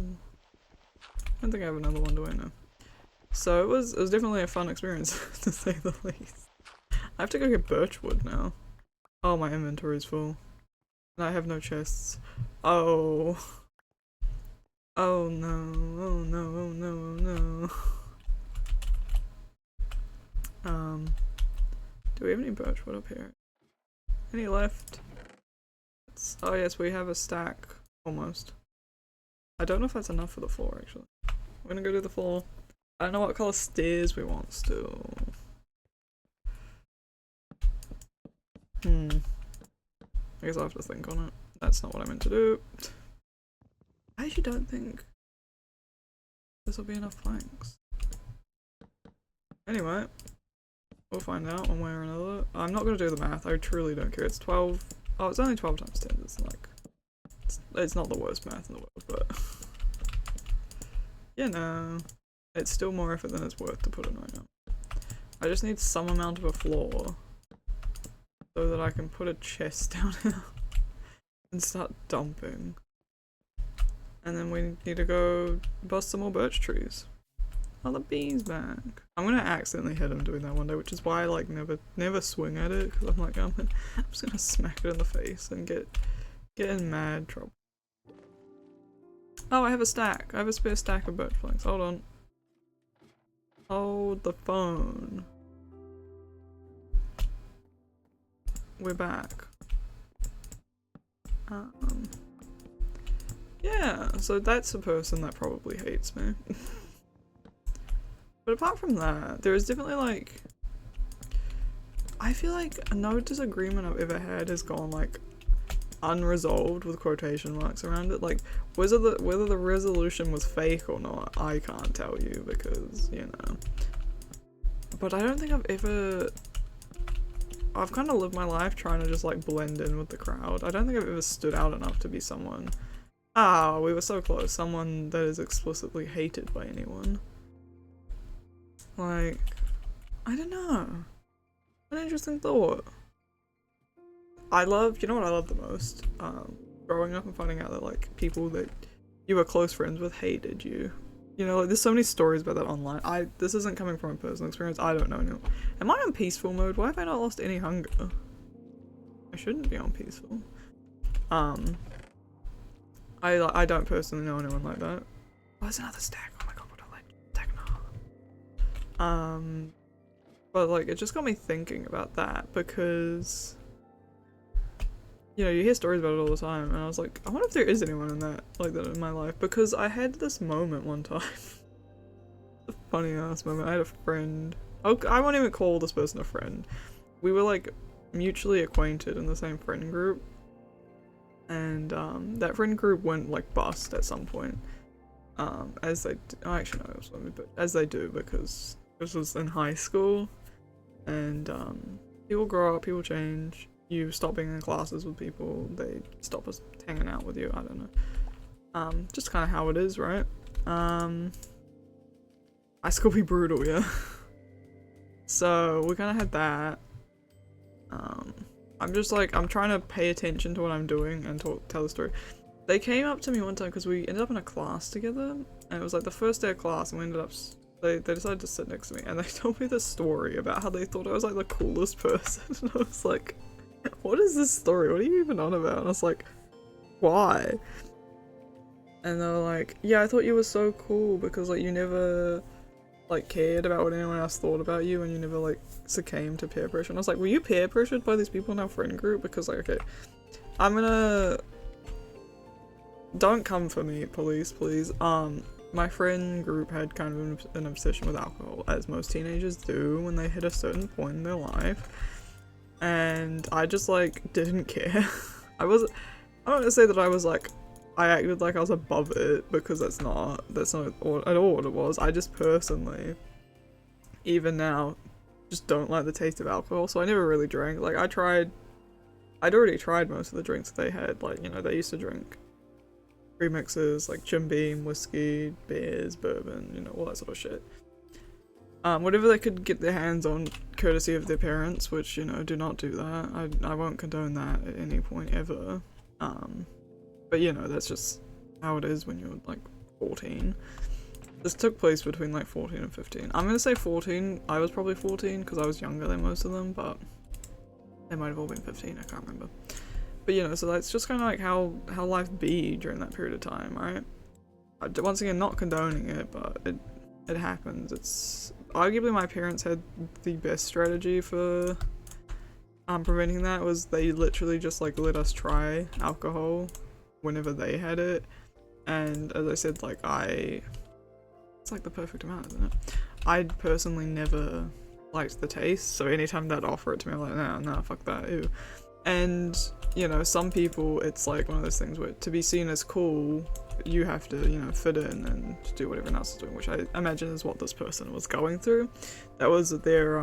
I don't think I have another one, do I know? So it was definitely a fun experience, to say the least. I have to go get birchwood now. Oh, my inventory's full. And I have no chests. Oh. Oh no, oh no, oh no, oh no. Do we have any birchwood up here? Any left? Oh yes, we have a stack. Almost. I don't know if that's enough for the floor, actually. We're gonna go to the floor. I don't know what color stairs we want still. I guess I'll have to think on it. That's not what I meant to do. I actually don't think this will be enough planks. Anyway, we'll find out one way or another. I'm not going to do the math. I truly don't care. It's 12. Oh, it's only 12 times 10. It's like, it's not the worst math in the world, but you know, it's still more effort than it's worth to put in right now. I just need some amount of a floor so that I can put a chest down here and start dumping. And then we need to go bust some more birch trees. Oh, the bee's back. I'm gonna accidentally hit him doing that one day, which is why I like never swing at it, because I'm like, I'm just gonna smack it in the face and get in mad trouble. Oh, I have a stack. I have a spare stack of birch planks. Hold on. Hold the phone. We're back. Yeah, so that's a person that probably hates me. But apart from that, there is definitely like... I feel like no disagreement I've ever had has gone like unresolved with quotation marks around it. Like whether the resolution was fake or not, I can't tell you because, you know. But I don't think I've kind of lived my life trying to just like blend in with the crowd. I don't think I've ever stood out enough to be someone. Ah, we were so close. Someone that is explicitly hated by anyone. Like, I don't know. An interesting thought. You know what I love the most? Growing up and finding out that like people that you were close friends with hated you. You know, like there's so many stories about that online. This isn't coming from a personal experience. I don't know anyone. Am I on peaceful mode? Why have I not lost any hunger? I shouldn't be on peaceful. I don't personally know anyone like that. Oh, there's another stack. Oh my god, what a legend. Stack now. But like it just got me thinking about that because you know, you hear stories about it all the time and I was like, I wonder if there is anyone in that like that in my life because I had this moment one time. A funny ass moment. I had a friend. I won't even call this person a friend. We were like mutually acquainted in the same friend group. And that friend group went like bust at some point. As they actually no, it was me, but as they do because this was in high school. And people grow up, people change. You stop being in classes with people, they stop us hanging out with you, I don't know. Just kind of how it is, right? High school be brutal, yeah. So we kind of had that. I'm just like, I'm trying to pay attention to what I'm doing and tell the story. They came up to me one time because we ended up in a class together, and it was like the first day of class, and we ended up, they decided to sit next to me, and they told me this story about how they thought I was like the coolest person, and I was like, what is this story? What are you even on about? And I was like, why? And they were like, yeah, I thought you were so cool because like you never like cared about what anyone else thought about you and you never like succumbed to peer pressure. And I was like, were you peer pressured by these people in our friend group? Because like, okay, don't come for me, police, please. My friend group had kind of an obsession with alcohol, as most teenagers do when they hit a certain point in their life. And I just like didn't care. I don't want to say that I was like, I acted like I was above it because that's not at all what it was. I just personally, even now, just don't like the taste of alcohol, so I never really drank. Like I'd already tried most of the drinks that they had. Like, you know, they used to drink premixes like Jim Beam, whiskey, beers, bourbon, you know, all that sort of shit. Whatever they could get their hands on, courtesy of their parents, which, you know, do not do that. I won't condone that at any point ever. But you know, that's just how it is when you're like 14. This took place between like 14 and 15. I'm gonna say 14. I was probably 14 because I was younger than most of them, but they might have all been 15, I can't remember. But you know, so that's just kind of like how life be during that period of time, right? Once again, not condoning it, but it happens. It's arguably my parents had the best strategy for preventing that. Was they literally just like let us try alcohol whenever they had it, and as I said, like it's like the perfect amount, isn't it? I personally never liked the taste, so anytime they'd offer it to me, I'm like, nah, fuck that, ew. And you know, some people, it's like one of those things where to be seen as cool, you have to, you know, fit in and do what everyone else is doing, which I imagine is what this person was going through. That was their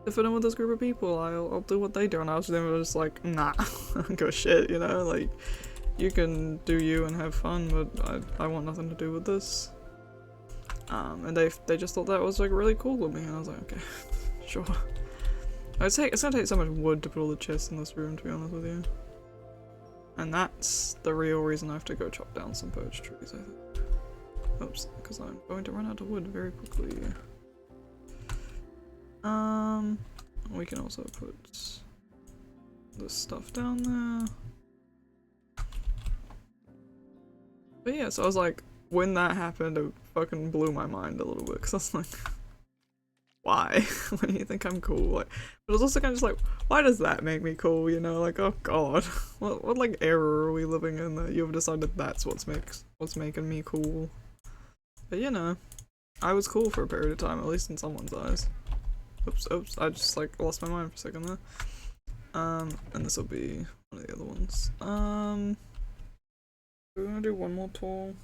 to fit in with this group of people, I'll do what they do, and I was just like, nah, I don't give a shit, you know, like, you can do you and have fun, but I want nothing to do with this. And they just thought that was like really cool with me, and I was like, okay, sure. It's gonna take so much wood to put all the chests in this room, to be honest with you. And that's the real reason I have to go chop down some birch trees, I think. Oops, because I'm going to run out of wood very quickly. We can also put this stuff down there. But yeah, so I was like, when that happened, it fucking blew my mind a little bit, because I was like, why? Why do you think I'm cool? Like, but it was also kind of just like, why does that make me cool? You know, like, oh god, what like error are we living in that you've decided that's what's making me cool? But you know, I was cool for a period of time, at least in someone's eyes. Oops, I just like lost my mind for a second there. And this will be one of the other ones. We're gonna do one more tool.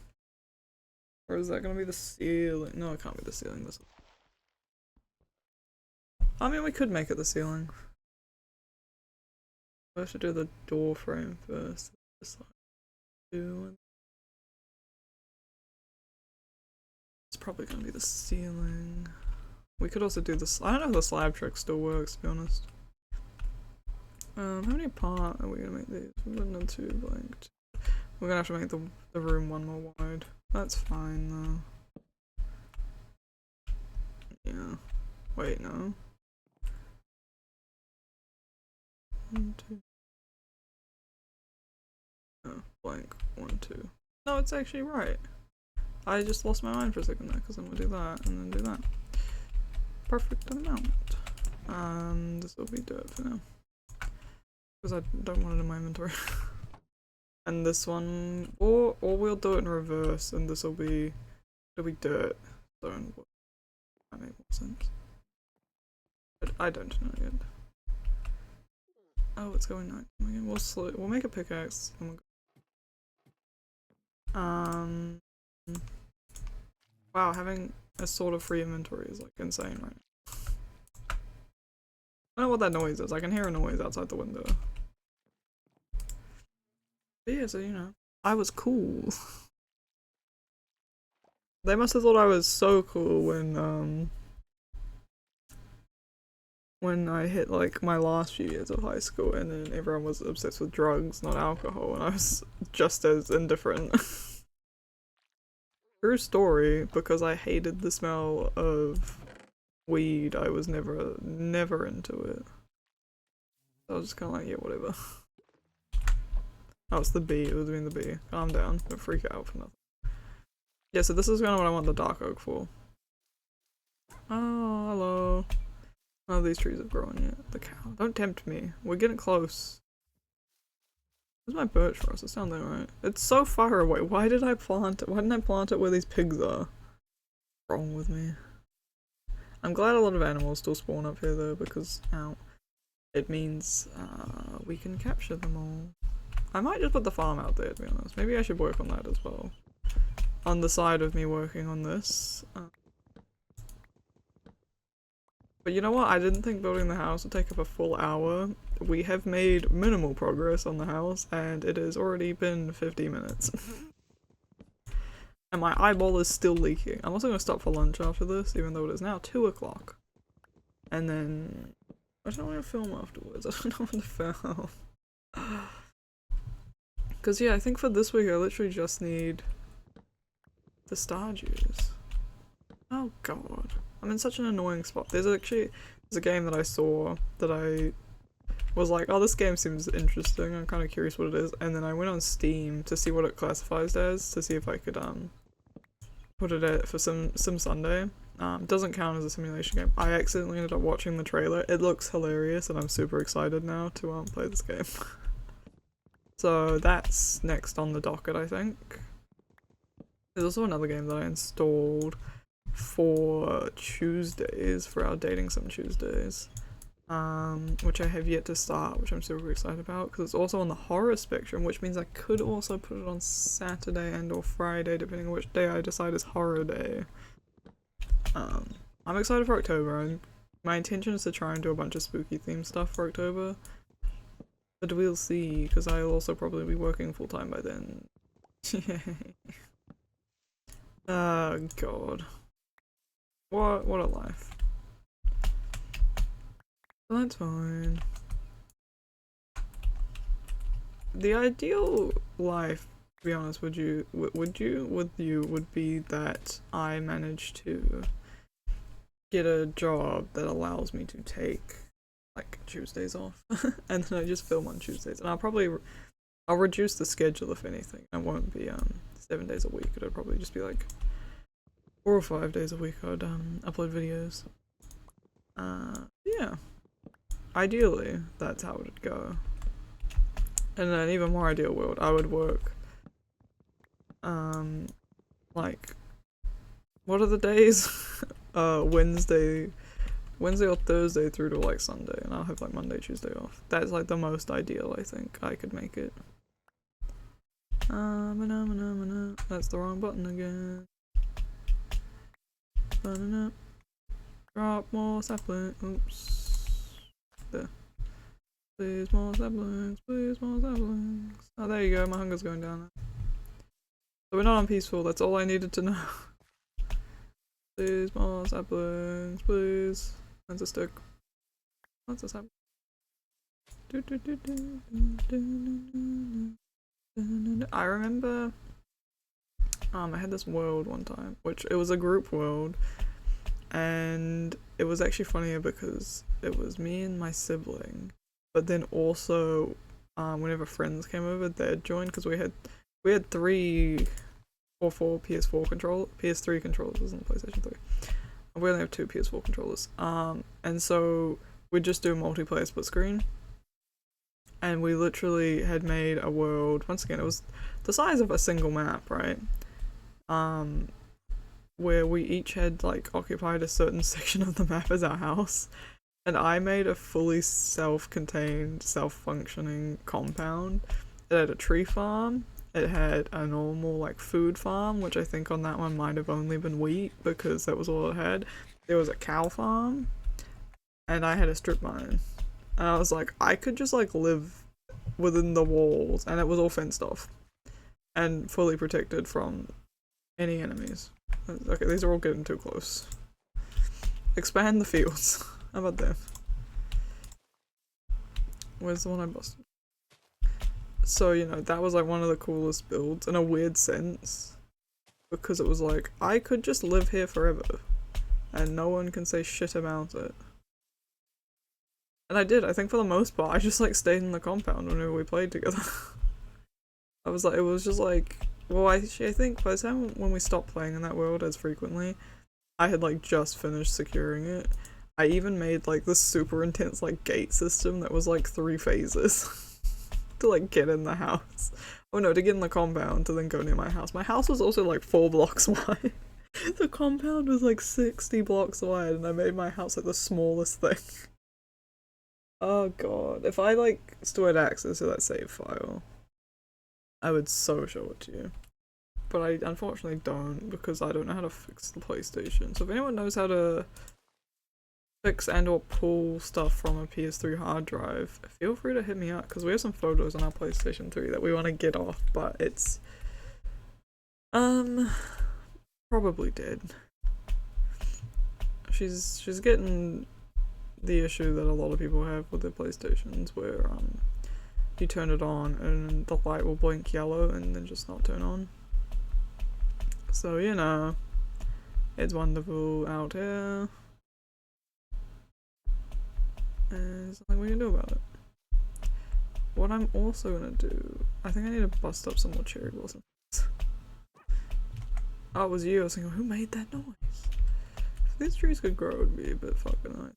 Or is that gonna be the ceiling? No, it can't be the ceiling. This. I mean, we could make it the ceiling. We have to do the door frame first. Just like do. It's probably gonna be the ceiling. We could also do this. I don't know if the slab trick still works, to be honest. How many part are we gonna make these? We're gonna do blanked. We're gonna have to make the room one more wide. That's fine though. Yeah. Wait, no. 1, 2. Oh, blank. 1, 2. No, it's actually right. I just lost my mind for a second there because I'm gonna do that and then do that. Perfect amount. This will be dirt for now. Because I don't want it in my inventory. And this one, or we'll do it in reverse and this will be, it'll be dirt. Stone. That makes more sense. But I don't know yet. Oh, it's going night again. We'll make a pickaxe and we'll go. Wow, having a sort of free inventory is like insane right now. I don't know what that noise is. I can hear a noise outside the window. But yeah, so you know, I was cool. They must have thought I was so cool when I hit like my last few years of high school and then everyone was obsessed with drugs, not alcohol, and I was just as indifferent. True story, because I hated the smell of weed, I was never into it. I was just kinda like, yeah, whatever. Oh, it's the bee, it was being the bee. Calm down, don't freak out for nothing. Yeah, so this is kinda what I want the dark oak for. Oh, hello. None of these trees have grown yet. The cow. Don't tempt me. We're getting close. Where's my birch forest? It's down there, right? It's so far away. Why did I plant it? Why didn't I plant it where these pigs are? What's wrong with me? I'm glad a lot of animals still spawn up here though, because ow, it means we can capture them all. I might just put the farm out there, to be honest. Maybe I should work on that as well. On the side of me working on this. But you know what? I didn't think building the house would take up a full hour. We have made minimal progress on the house, and it has already been 50 minutes. And my eyeball is still leaking. I'm also going to stop for lunch after this, even though it is now 2 o'clock. And then... I don't want to film afterwards. I don't know when to film. Because yeah, I think for this week I literally just need the Stardews. Oh god. I'm in such an annoying spot. There's a game that I saw that I was like, oh, this game seems interesting. I'm kind of curious what it is. And then I went on Steam to see what it classifies as, to see if I could put it at for Sim Sunday. Doesn't count as a simulation game. I accidentally ended up watching the trailer. It looks hilarious and I'm super excited now to play this game. So that's next on the docket, I think. There's also another game that I installed for Tuesdays, for our Dating Sim Tuesdays, which I have yet to start, which I'm super excited about, because it's also on the horror spectrum, which means I could also put it on Saturday and or Friday, depending on which day I decide is horror day. I'm excited for October. My intention is to try and do a bunch of spooky themed stuff for October, but we'll see, because I'll also probably be working full-time by then. Oh god. What a life. That's fine. The ideal life, to be honest, would be that I manage to get a job that allows me to take like Tuesdays off and then I just film on Tuesdays, and I'll probably I'll reduce the schedule if anything. It won't be 7 days a week. It'll probably just be like 4 or 5 days a week I'd upload videos. Yeah. Ideally, that's how it would go. In an even more ideal world, I would work like, what are the days? Wednesday or Thursday through to like Sunday, and I'll have like Monday, Tuesday off. That's like the most ideal I think I could make it. That's the wrong button again. Drop more saplings. Oops. There. Please more saplings, please more saplings. Oh, there you go, my hunger's going down. So we're not on peaceful, that's all I needed to know. Please more saplings, please. That's a stick. That's a sapling. I remember I had this world one time, which it was a group world, and it was actually funnier because it was me and my sibling, but then also whenever friends came over, they'd join because we had 3 or 4 PS3 controllers on the PlayStation 3. We only have 2 PS4 controllers. And so we'd just do multiplayer split screen. And we literally had made a world, once again, it was the size of a single map, right? Where we each had like occupied a certain section of the map as our house. And I made a fully self-contained, self-functioning compound. It had a tree farm. It had a normal like food farm, which I think on that one might have only been wheat because that was all it had. There was a cow farm, and I had a strip mine. And I was like, I could just like live within the walls, and it was all fenced off and fully protected from any enemies. Okay, these are all getting too close. Expand the fields. How about that? Where's the one I busted? So, you know, that was like one of the coolest builds in a weird sense. Because it was like, I could just live here forever. And no one can say shit about it. And I did, I think for the most part, I just like stayed in the compound whenever we played together. I was like, it was just like, well, I think by the time when we stopped playing in that world as frequently, I had like just finished securing it. I even made like this super intense like gate system that was like 3 phases to like get in the house. Oh no, to get in the compound to then go near my house. My house was also like 4 blocks wide. The compound was like 60 blocks wide and I made my house like the smallest thing. Oh god, if I like still had access to that save file, I would so show it to you. But I unfortunately don't because I don't know how to fix the PlayStation. So if anyone knows how to fix and or pull stuff from a PS3 hard drive, feel free to hit me up because we have some photos on our PlayStation 3 that we want to get off, but it's probably dead. She's getting the issue that a lot of people have with their PlayStations where you turn it on and the light will blink yellow and then just not turn on. So, you know, it's wonderful out here. And there's nothing we can do about it. What I'm also gonna do, I think I need to bust up some more cherry blossoms. Oh, it was you. I was thinking, who made that noise? If these trees could grow, it would be a bit fucking nice.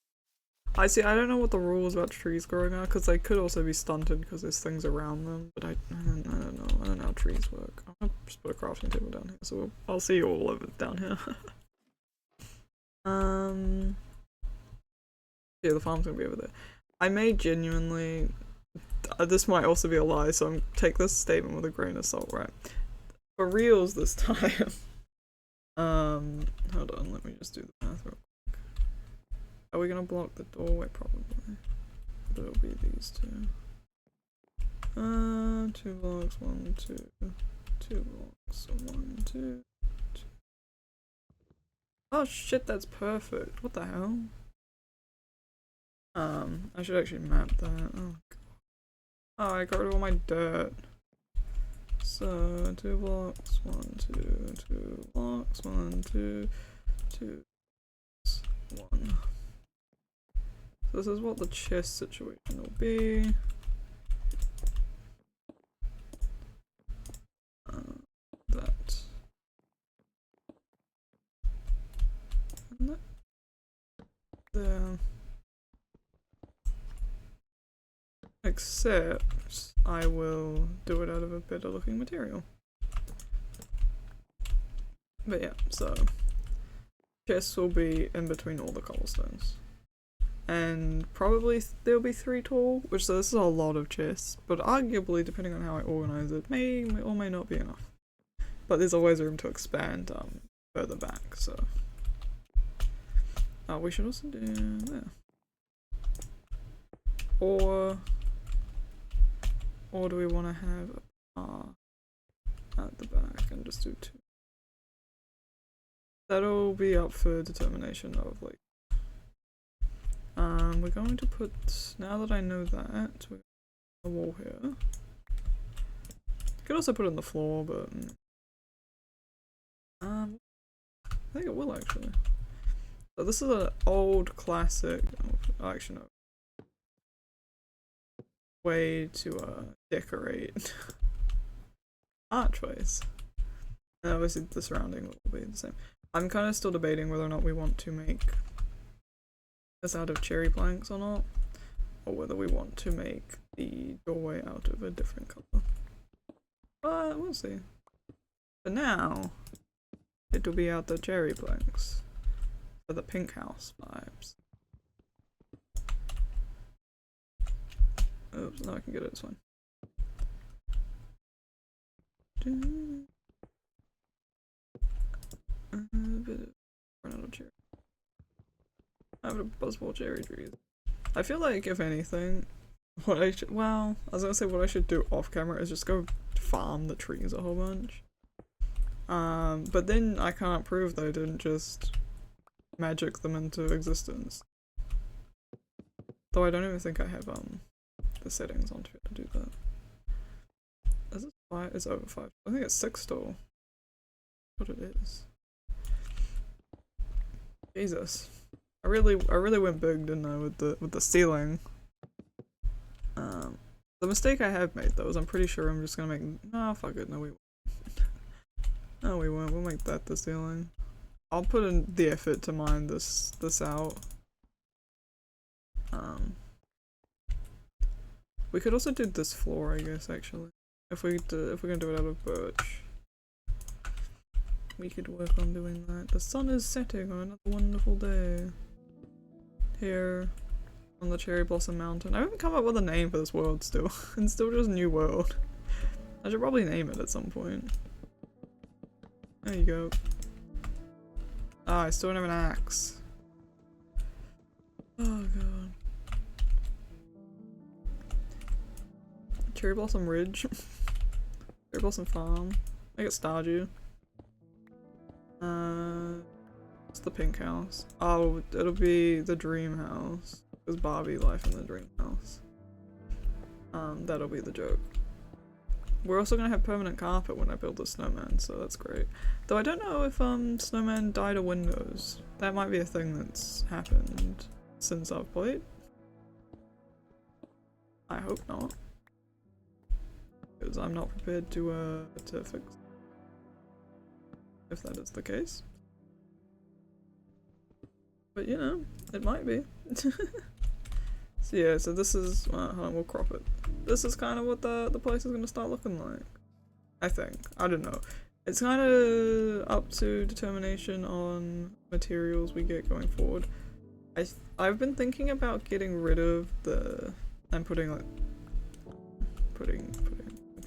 I see, I don't know what the rules about trees growing are, because they could also be stunted because there's things around them, but I don't know. I don't know how trees work. I'm gonna just put a crafting table down here, so I'll see you all over down here. Yeah, the farm's gonna be over there. I may genuinely, this might also be a lie, so take this statement with a grain of salt, right? For reals this time. Hold on, let me just do the math real quick. Are we gonna block the doorway? Probably. But it'll be these 2. 2 blocks, 1, 2. 2 blocks, 1, 2, 2. Oh shit, that's perfect. What the hell? I should actually map that. Oh, God. Oh, I got rid of all my dirt. So 2 blocks, 1, 2, 2 blocks, 1, 2, 2 blocks, 1. So this is what the chest situation will be. except I will do it out of a better looking material. But yeah, so chests will be in between all the cobblestones. And probably there'll be 3 tall, which so this is a lot of chests, but arguably, depending on how I organize it, may or may not be enough. But there's always room to expand further back, so. We should also do there. Or do we want to have a bar at the back and just do 2? That'll be up for determination of like. We're going to put, now that I know that, we're going to put a wall here. Could also put it on the floor, but I think it will actually. So this is an old classic, actually no, way to decorate archways. And obviously the surrounding will be the same. I'm kind of still debating whether or not we want to make this out of cherry planks or not, or whether we want to make the doorway out of a different color. But we'll see. For now, it'll be out the cherry planks for the pink house vibes. Oops, now I can get it this one. Run out of cherry. I have a buzzball cherry trees. I feel like, if anything, what I should, well, I was gonna say what I should do off camera is just go farm the trees a whole bunch. But then I can't prove that I didn't just magic them into existence. Though I don't even think I have, the settings on to do that. Is it 5? It's over 5. I think it's 6 still. What it is. Jesus. I really went big, didn't I, with the ceiling. The mistake I have made though is I'm pretty sure I'm just gonna make, no, fuck it, no we won't. No we won't, we'll make that the ceiling. I'll put in the effort to mine this out. We could also do this floor, I guess, actually. If we're gonna do it out of birch. We could work on doing that. The sun is setting on another wonderful day. Here on the Cherry Blossom Mountain. I haven't come up with a name for this world still. It's still just New World. I should probably name it at some point. There you go. Ah, I still don't have an axe. Oh god. Cherry Blossom Ridge. Cherry Blossom Farm. Make it Stardew. It's the pink house. Oh, it'll be the dream house. Because Barbie life in the dream house. That'll be the joke. We're also gonna have permanent carpet when I build the snowman, so that's great. Though I don't know if snowman died of windows. That might be a thing that's happened since I've played. I hope not. Because I'm not prepared to fix if that is the case. But you know, it might be. So yeah, so this is, hold on, we'll crop it. This is kind of what the place is going to start looking like. I think. I don't know. It's kind of up to determination on materials we get going forward. I've been thinking about getting rid of the, and putting like, putting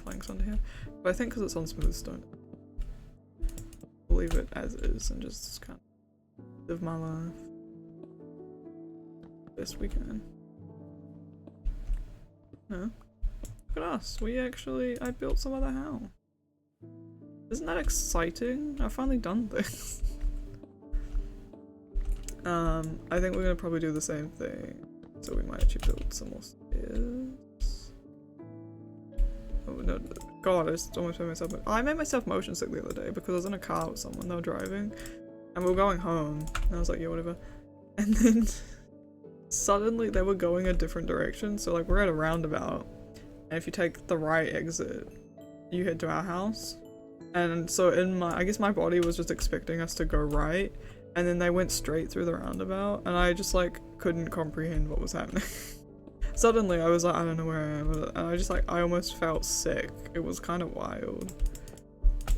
planks under here. But I think because it's on smooth stone, I'll leave it as is and just kind of live my life best we can. No. Look at us. I built some other house. Isn't that exciting? I've finally done things. I think we're gonna probably do the same thing. So we might actually build some more stairs. Oh no, god, I just almost made myself. I made myself motion sick the other day because I was in a car with someone, they were driving. And we were going home. And I was like, yeah, whatever. And then suddenly they were going a different direction. So like we're at a roundabout. And if you take the right exit, you head to our house. And so I guess my body was just expecting us to go right. And then they went straight through the roundabout. And I just like couldn't comprehend what was happening. suddenly I was like, I don't know where I am, and I just like, I almost felt sick. It was kind of wild.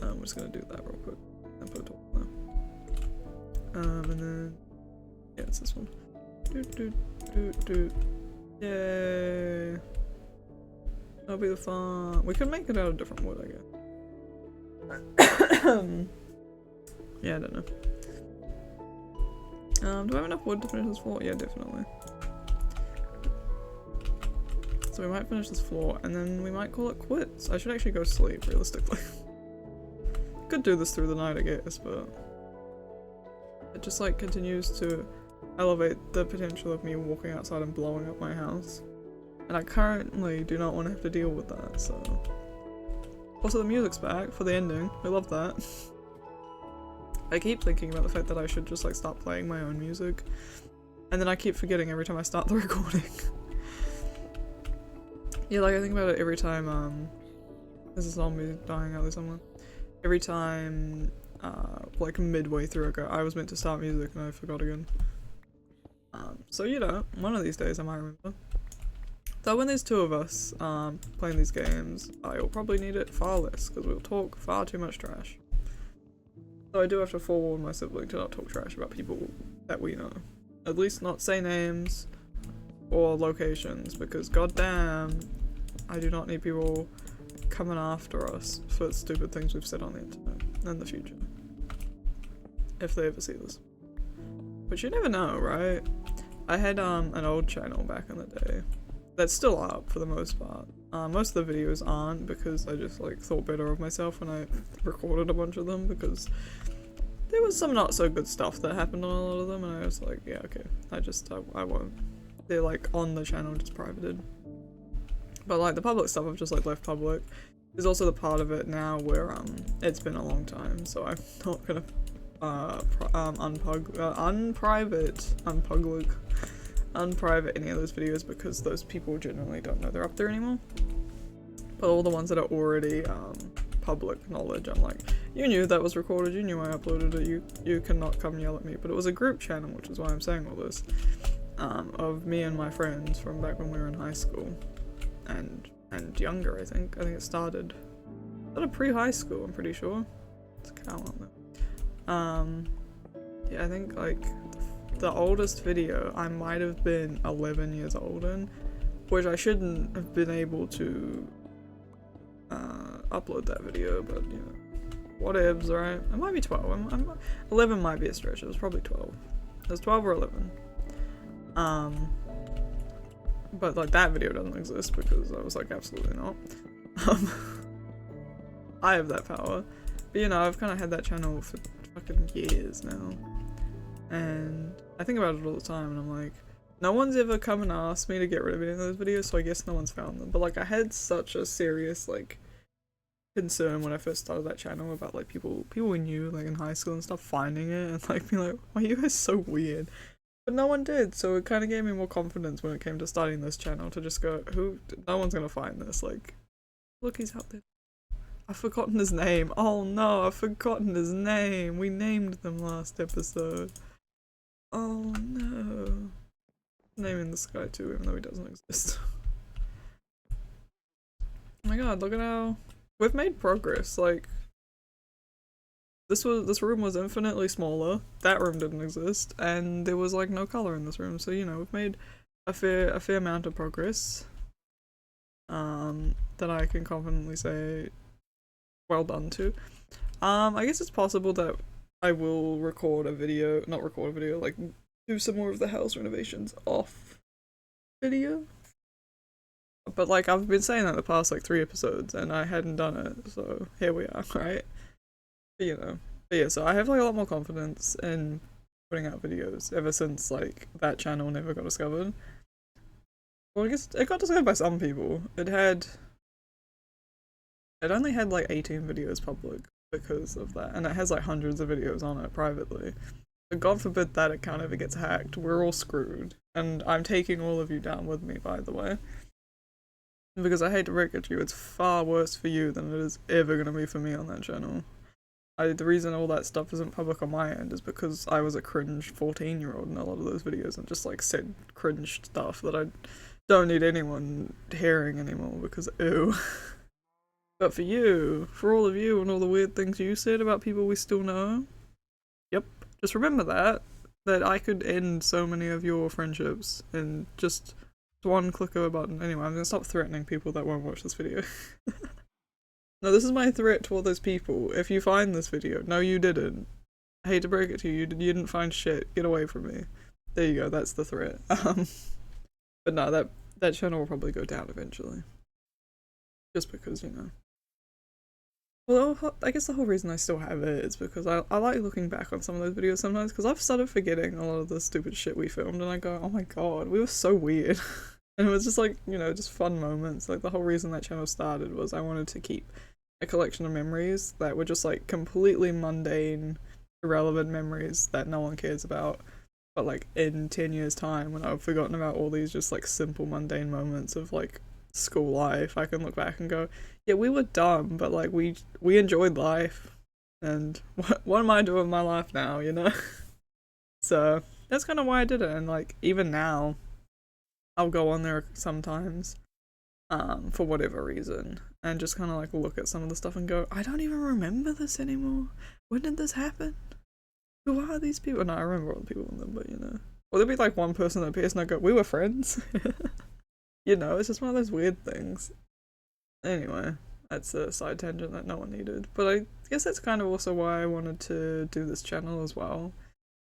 I'm just gonna do that real quick and put a talk now. And then, yeah, it's this one. Yay. That'll be the fun. We could make it out of different wood, I guess. Yeah, I don't know. Do I have enough wood to finish this floor? Yeah, definitely. So we might finish this floor, and then we might call it quits. I should actually go sleep, realistically. Could do this through the night, I guess, but it just like continues to elevate the potential of me walking outside and blowing up my house. And I currently do not want to have to deal with that, so. Also, the music's back for the ending. I love that. I keep thinking about the fact that I should just like start playing my own music, and then I keep forgetting every time I start the recording. Yeah, like I think about it every time, there's a zombie dying out there somewhere. Every time, like midway through I was meant to start music and I forgot again. So you know, one of these days I might remember. So when there's two of us, playing these games, I will probably need it far less, because we'll talk far too much trash. So I do have to forewarn my sibling to not talk trash about people that we know. At least not say names or locations, because goddamn, I do not need people coming after us for stupid things we've said on the internet in the future. If they ever see this. But you never know, right? I had an old channel back in the day that's still up for the most part. Most of the videos aren't, because I just like thought better of myself when I recorded a bunch of them, because there was some not so good stuff that happened on a lot of them, and I was like, yeah, okay, I won't. They're like on the channel, just privated. But like the public stuff I've just like left public. There's also the part of it now where it's been a long time, so I'm not gonna unprivate any of those videos, because those people generally don't know they're up there anymore. But all the ones that are already public knowledge, I'm like, you knew that was recorded, you knew I uploaded it, you cannot come yell at me. But it was a group channel, which is why I'm saying all this, of me and my friends from back when we were in high school and younger. I think it started pre-high school, I'm pretty sure. It's a cow on there. Yeah, I think like the oldest video I might have been 11 years old in, which I shouldn't have been able to upload that video, but you know, whatevs, right? It might be 12. 11 might be a stretch. It was probably 12. It was 12 or 11. But like that video doesn't exist because I was like, absolutely not. I have that power. But you know, I've kind of had that channel for fucking years now. And I think about it all the time, and I'm like, no one's ever come and asked me to get rid of any of those videos, so I guess no one's found them. But like, I had such a serious like concern when I first started that channel about like people we knew like in high school and stuff finding it and like being like, why are you guys so weird? But no one did, so it kind of gave me more confidence when it came to starting this channel to just go, no one's gonna find this. Like, look, he's out there. I've forgotten his name. Oh no, I've forgotten his name. We named them last episode. Oh no. Naming this guy too, even though he doesn't exist. Oh my god, look at how we've made progress. Like, this room was infinitely smaller. That room didn't exist, and there was like no color in this room. So you know, we've made a fair amount of progress. That I can confidently say, well done to. I guess it's possible that I will not record a video, like do some more of the house renovations off video. But like I've been saying that the past like 3 episodes and I hadn't done it, so here we are, right? But, you know. But yeah, so I have like a lot more confidence in putting out videos ever since like that channel never got discovered. Well, I guess it got discovered by some people. It only had like 18 videos public because of that, and it has like hundreds of videos on it privately. But God forbid that account ever gets hacked. We're all screwed. And I'm taking all of you down with me, by the way. Because I hate to break it to you, it's far worse for you than it is ever gonna be for me on that channel. The reason all that stuff isn't public on my end is because I was a cringe 14-year-old in a lot of those videos and just like said cringe stuff that I don't need anyone hearing anymore because ew. But for you, for all of you and all the weird things you said about people we still know, yep, just remember that I could end so many of your friendships in just one click of a button. Anyway, I'm gonna stop threatening people that won't watch this video. No, this is my threat to all those people. If you find this video, no you didn't. I hate to break it to you, you didn't find shit. Get away from me. There you go, that's the threat. But no, that channel will probably go down eventually. Just because, you know. Well, I guess the whole reason I still have it is because I like looking back on some of those videos sometimes because I've started forgetting a lot of the stupid shit we filmed and I go, oh my god, we were so weird. And it was just like, you know, just fun moments. Like the whole reason that channel started was I wanted to keep a collection of memories that were just like completely mundane, irrelevant memories that no one cares about. But like in 10 years time when I've forgotten about all these just like simple mundane moments of like school life, I can look back and go, yeah, we were dumb, but like we enjoyed life, and what am I doing with my life now, you know? So that's kind of why I did it, and like even now, I'll go on there sometimes, for whatever reason, and just kind of like look at some of the stuff and go, I don't even remember this anymore. When did this happen? Who are these people? No, I remember all the people in them, but you know, or there'll be like one person that appears and I go, we were friends. You know, it's just one of those weird things. Anyway, that's a side tangent that no one needed. But I guess that's kind of also why I wanted to do this channel as well.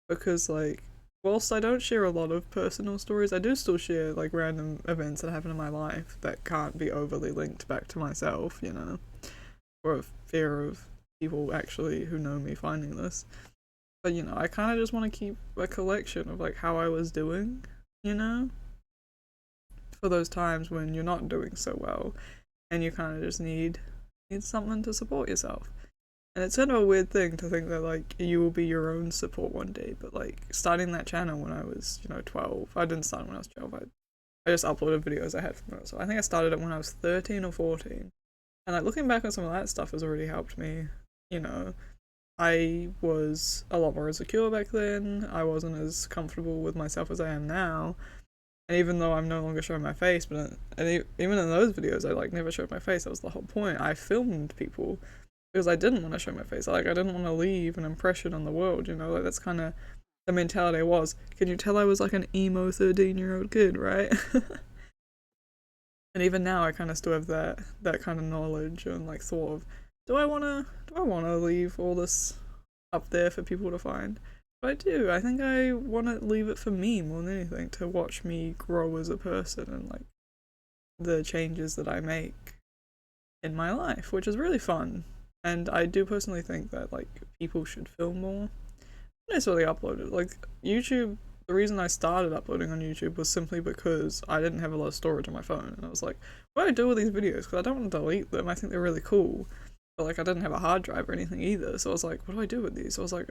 Because, like, whilst I don't share a lot of personal stories, I do still share, like, random events that happen in my life that can't be overly linked back to myself, you know? For fear of people actually who know me finding this. But, you know, I kind of just want to keep a collection of, like, how I was doing, you know? For those times when you're not doing so well and you kind of just need something to support yourself. And it's kind of a weird thing to think that like you will be your own support one day, but like starting that channel when I was, you know, 12, I didn't start when I was 12, I just uploaded videos I had from it. So I think I started it when I was 13 or 14, and like looking back on some of that stuff has already helped me, you know. I was a lot more insecure back then, I wasn't as comfortable with myself as I am now. And even though I'm no longer showing my face, but even in those videos, I like never showed my face. That was the whole point. I filmed people because I didn't want to show my face. Like I didn't want to leave an impression on the world. You know, like that's kind of the mentality I was. Can you tell I was like an emo 13-year-old kid, right? And even now, I kind of still have that kind of knowledge and like thought of, do I wanna leave all this up there for people to find? But I do. I think I want to leave it for me more than anything, to watch me grow as a person and like the changes that I make in my life, which is really fun. And I do personally think that like people should film more. Not necessarily upload it. Like YouTube, the reason I started uploading on YouTube was simply because I didn't have a lot of storage on my phone, and I was like, what do I do with these videos? Because I don't want to delete them. I think they're really cool, but like I didn't have a hard drive or anything either. So I was like, what do I do with these? So I was like,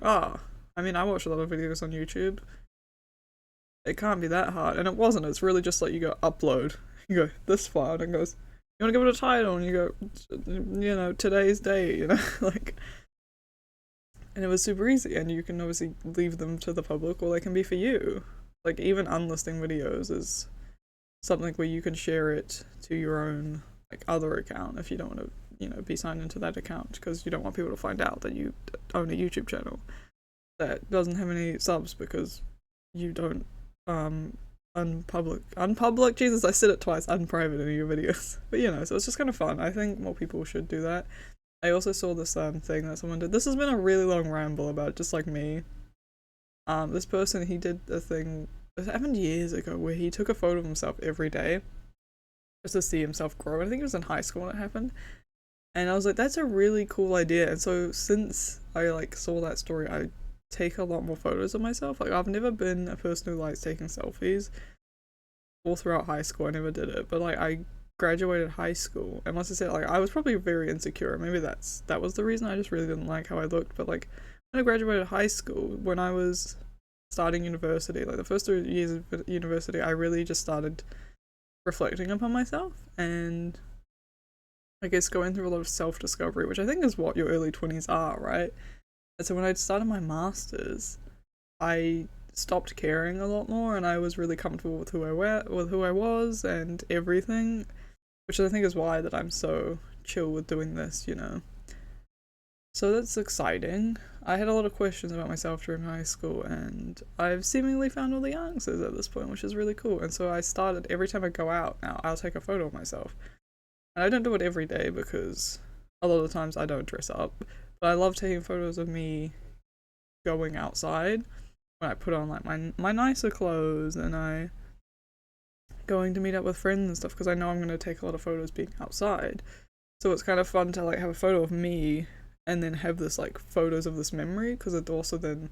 I mean, I watch a lot of videos on YouTube. It can't be that hard. And it wasn't. It's really just like you go upload. You go this file and it goes, you want to give it a title? And you go, you know, today's date, you know? Like, and it was super easy. And you can obviously leave them to the public or they can be for you. Like, even unlisting videos is something where you can share it to your own, like, other account if you don't want to, you know, be signed into that account because you don't want people to find out that you own a YouTube channel that doesn't have any subs because you don't unpublic Jesus, I said it twice, unprivate any of your videos. But you know, so it's just kind of fun. I think more people should do that. I also saw this thing that someone did. This has been a really long ramble about just like me. This person, he did a thing, it happened years ago, where he took a photo of himself every day just to see himself grow. I think it was in high school when it happened. And I was like, that's a really cool idea. And so since I like saw that story, I take a lot more photos of myself. Like I've never been a person who likes taking selfies. All throughout high school I never did it, but like I graduated high school, and once I said, like, I was probably very insecure. Maybe that was the reason. I just really didn't like how I looked. But like when I graduated high school, when I was starting university, like the first 3 years of university, I really just started reflecting upon myself and I guess going through a lot of self-discovery, which I think is what your early 20s are, right? And so when I started my masters, I stopped caring a lot more, and I was really comfortable with who I was and everything, which I think is why that I'm so chill with doing this, you know. So that's exciting. I had a lot of questions about myself during high school, and I've seemingly found all the answers at this point, which is really cool. And so I started, every time I go out now, I'll take a photo of myself. And I don't do it every day because a lot of the times I don't dress up, but I love taking photos of me going outside when I put on like my nicer clothes and I going to meet up with friends and stuff, because I know I'm going to take a lot of photos being outside. So it's kind of fun to like have a photo of me and then have this like photos of this memory, because it also then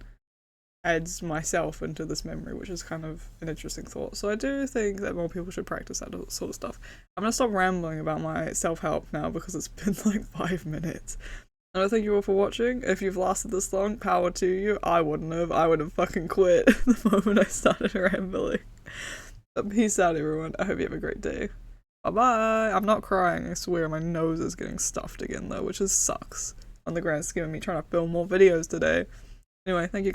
adds myself into this memory, which is kind of an interesting thought. So I do think that more people should practice that sort of stuff. I'm gonna stop rambling about my self-help now because it's been like 5 minutes. And I thank you all for watching. If you've lasted this long, power to you. I wouldn't have. I would have fucking quit the moment I started rambling. But peace out, everyone. I hope you have a great day. Bye-bye. I'm not crying, I swear. My nose is getting stuffed again though, which sucks on the grand scheme of me trying to film more videos today. Anyway, thank you.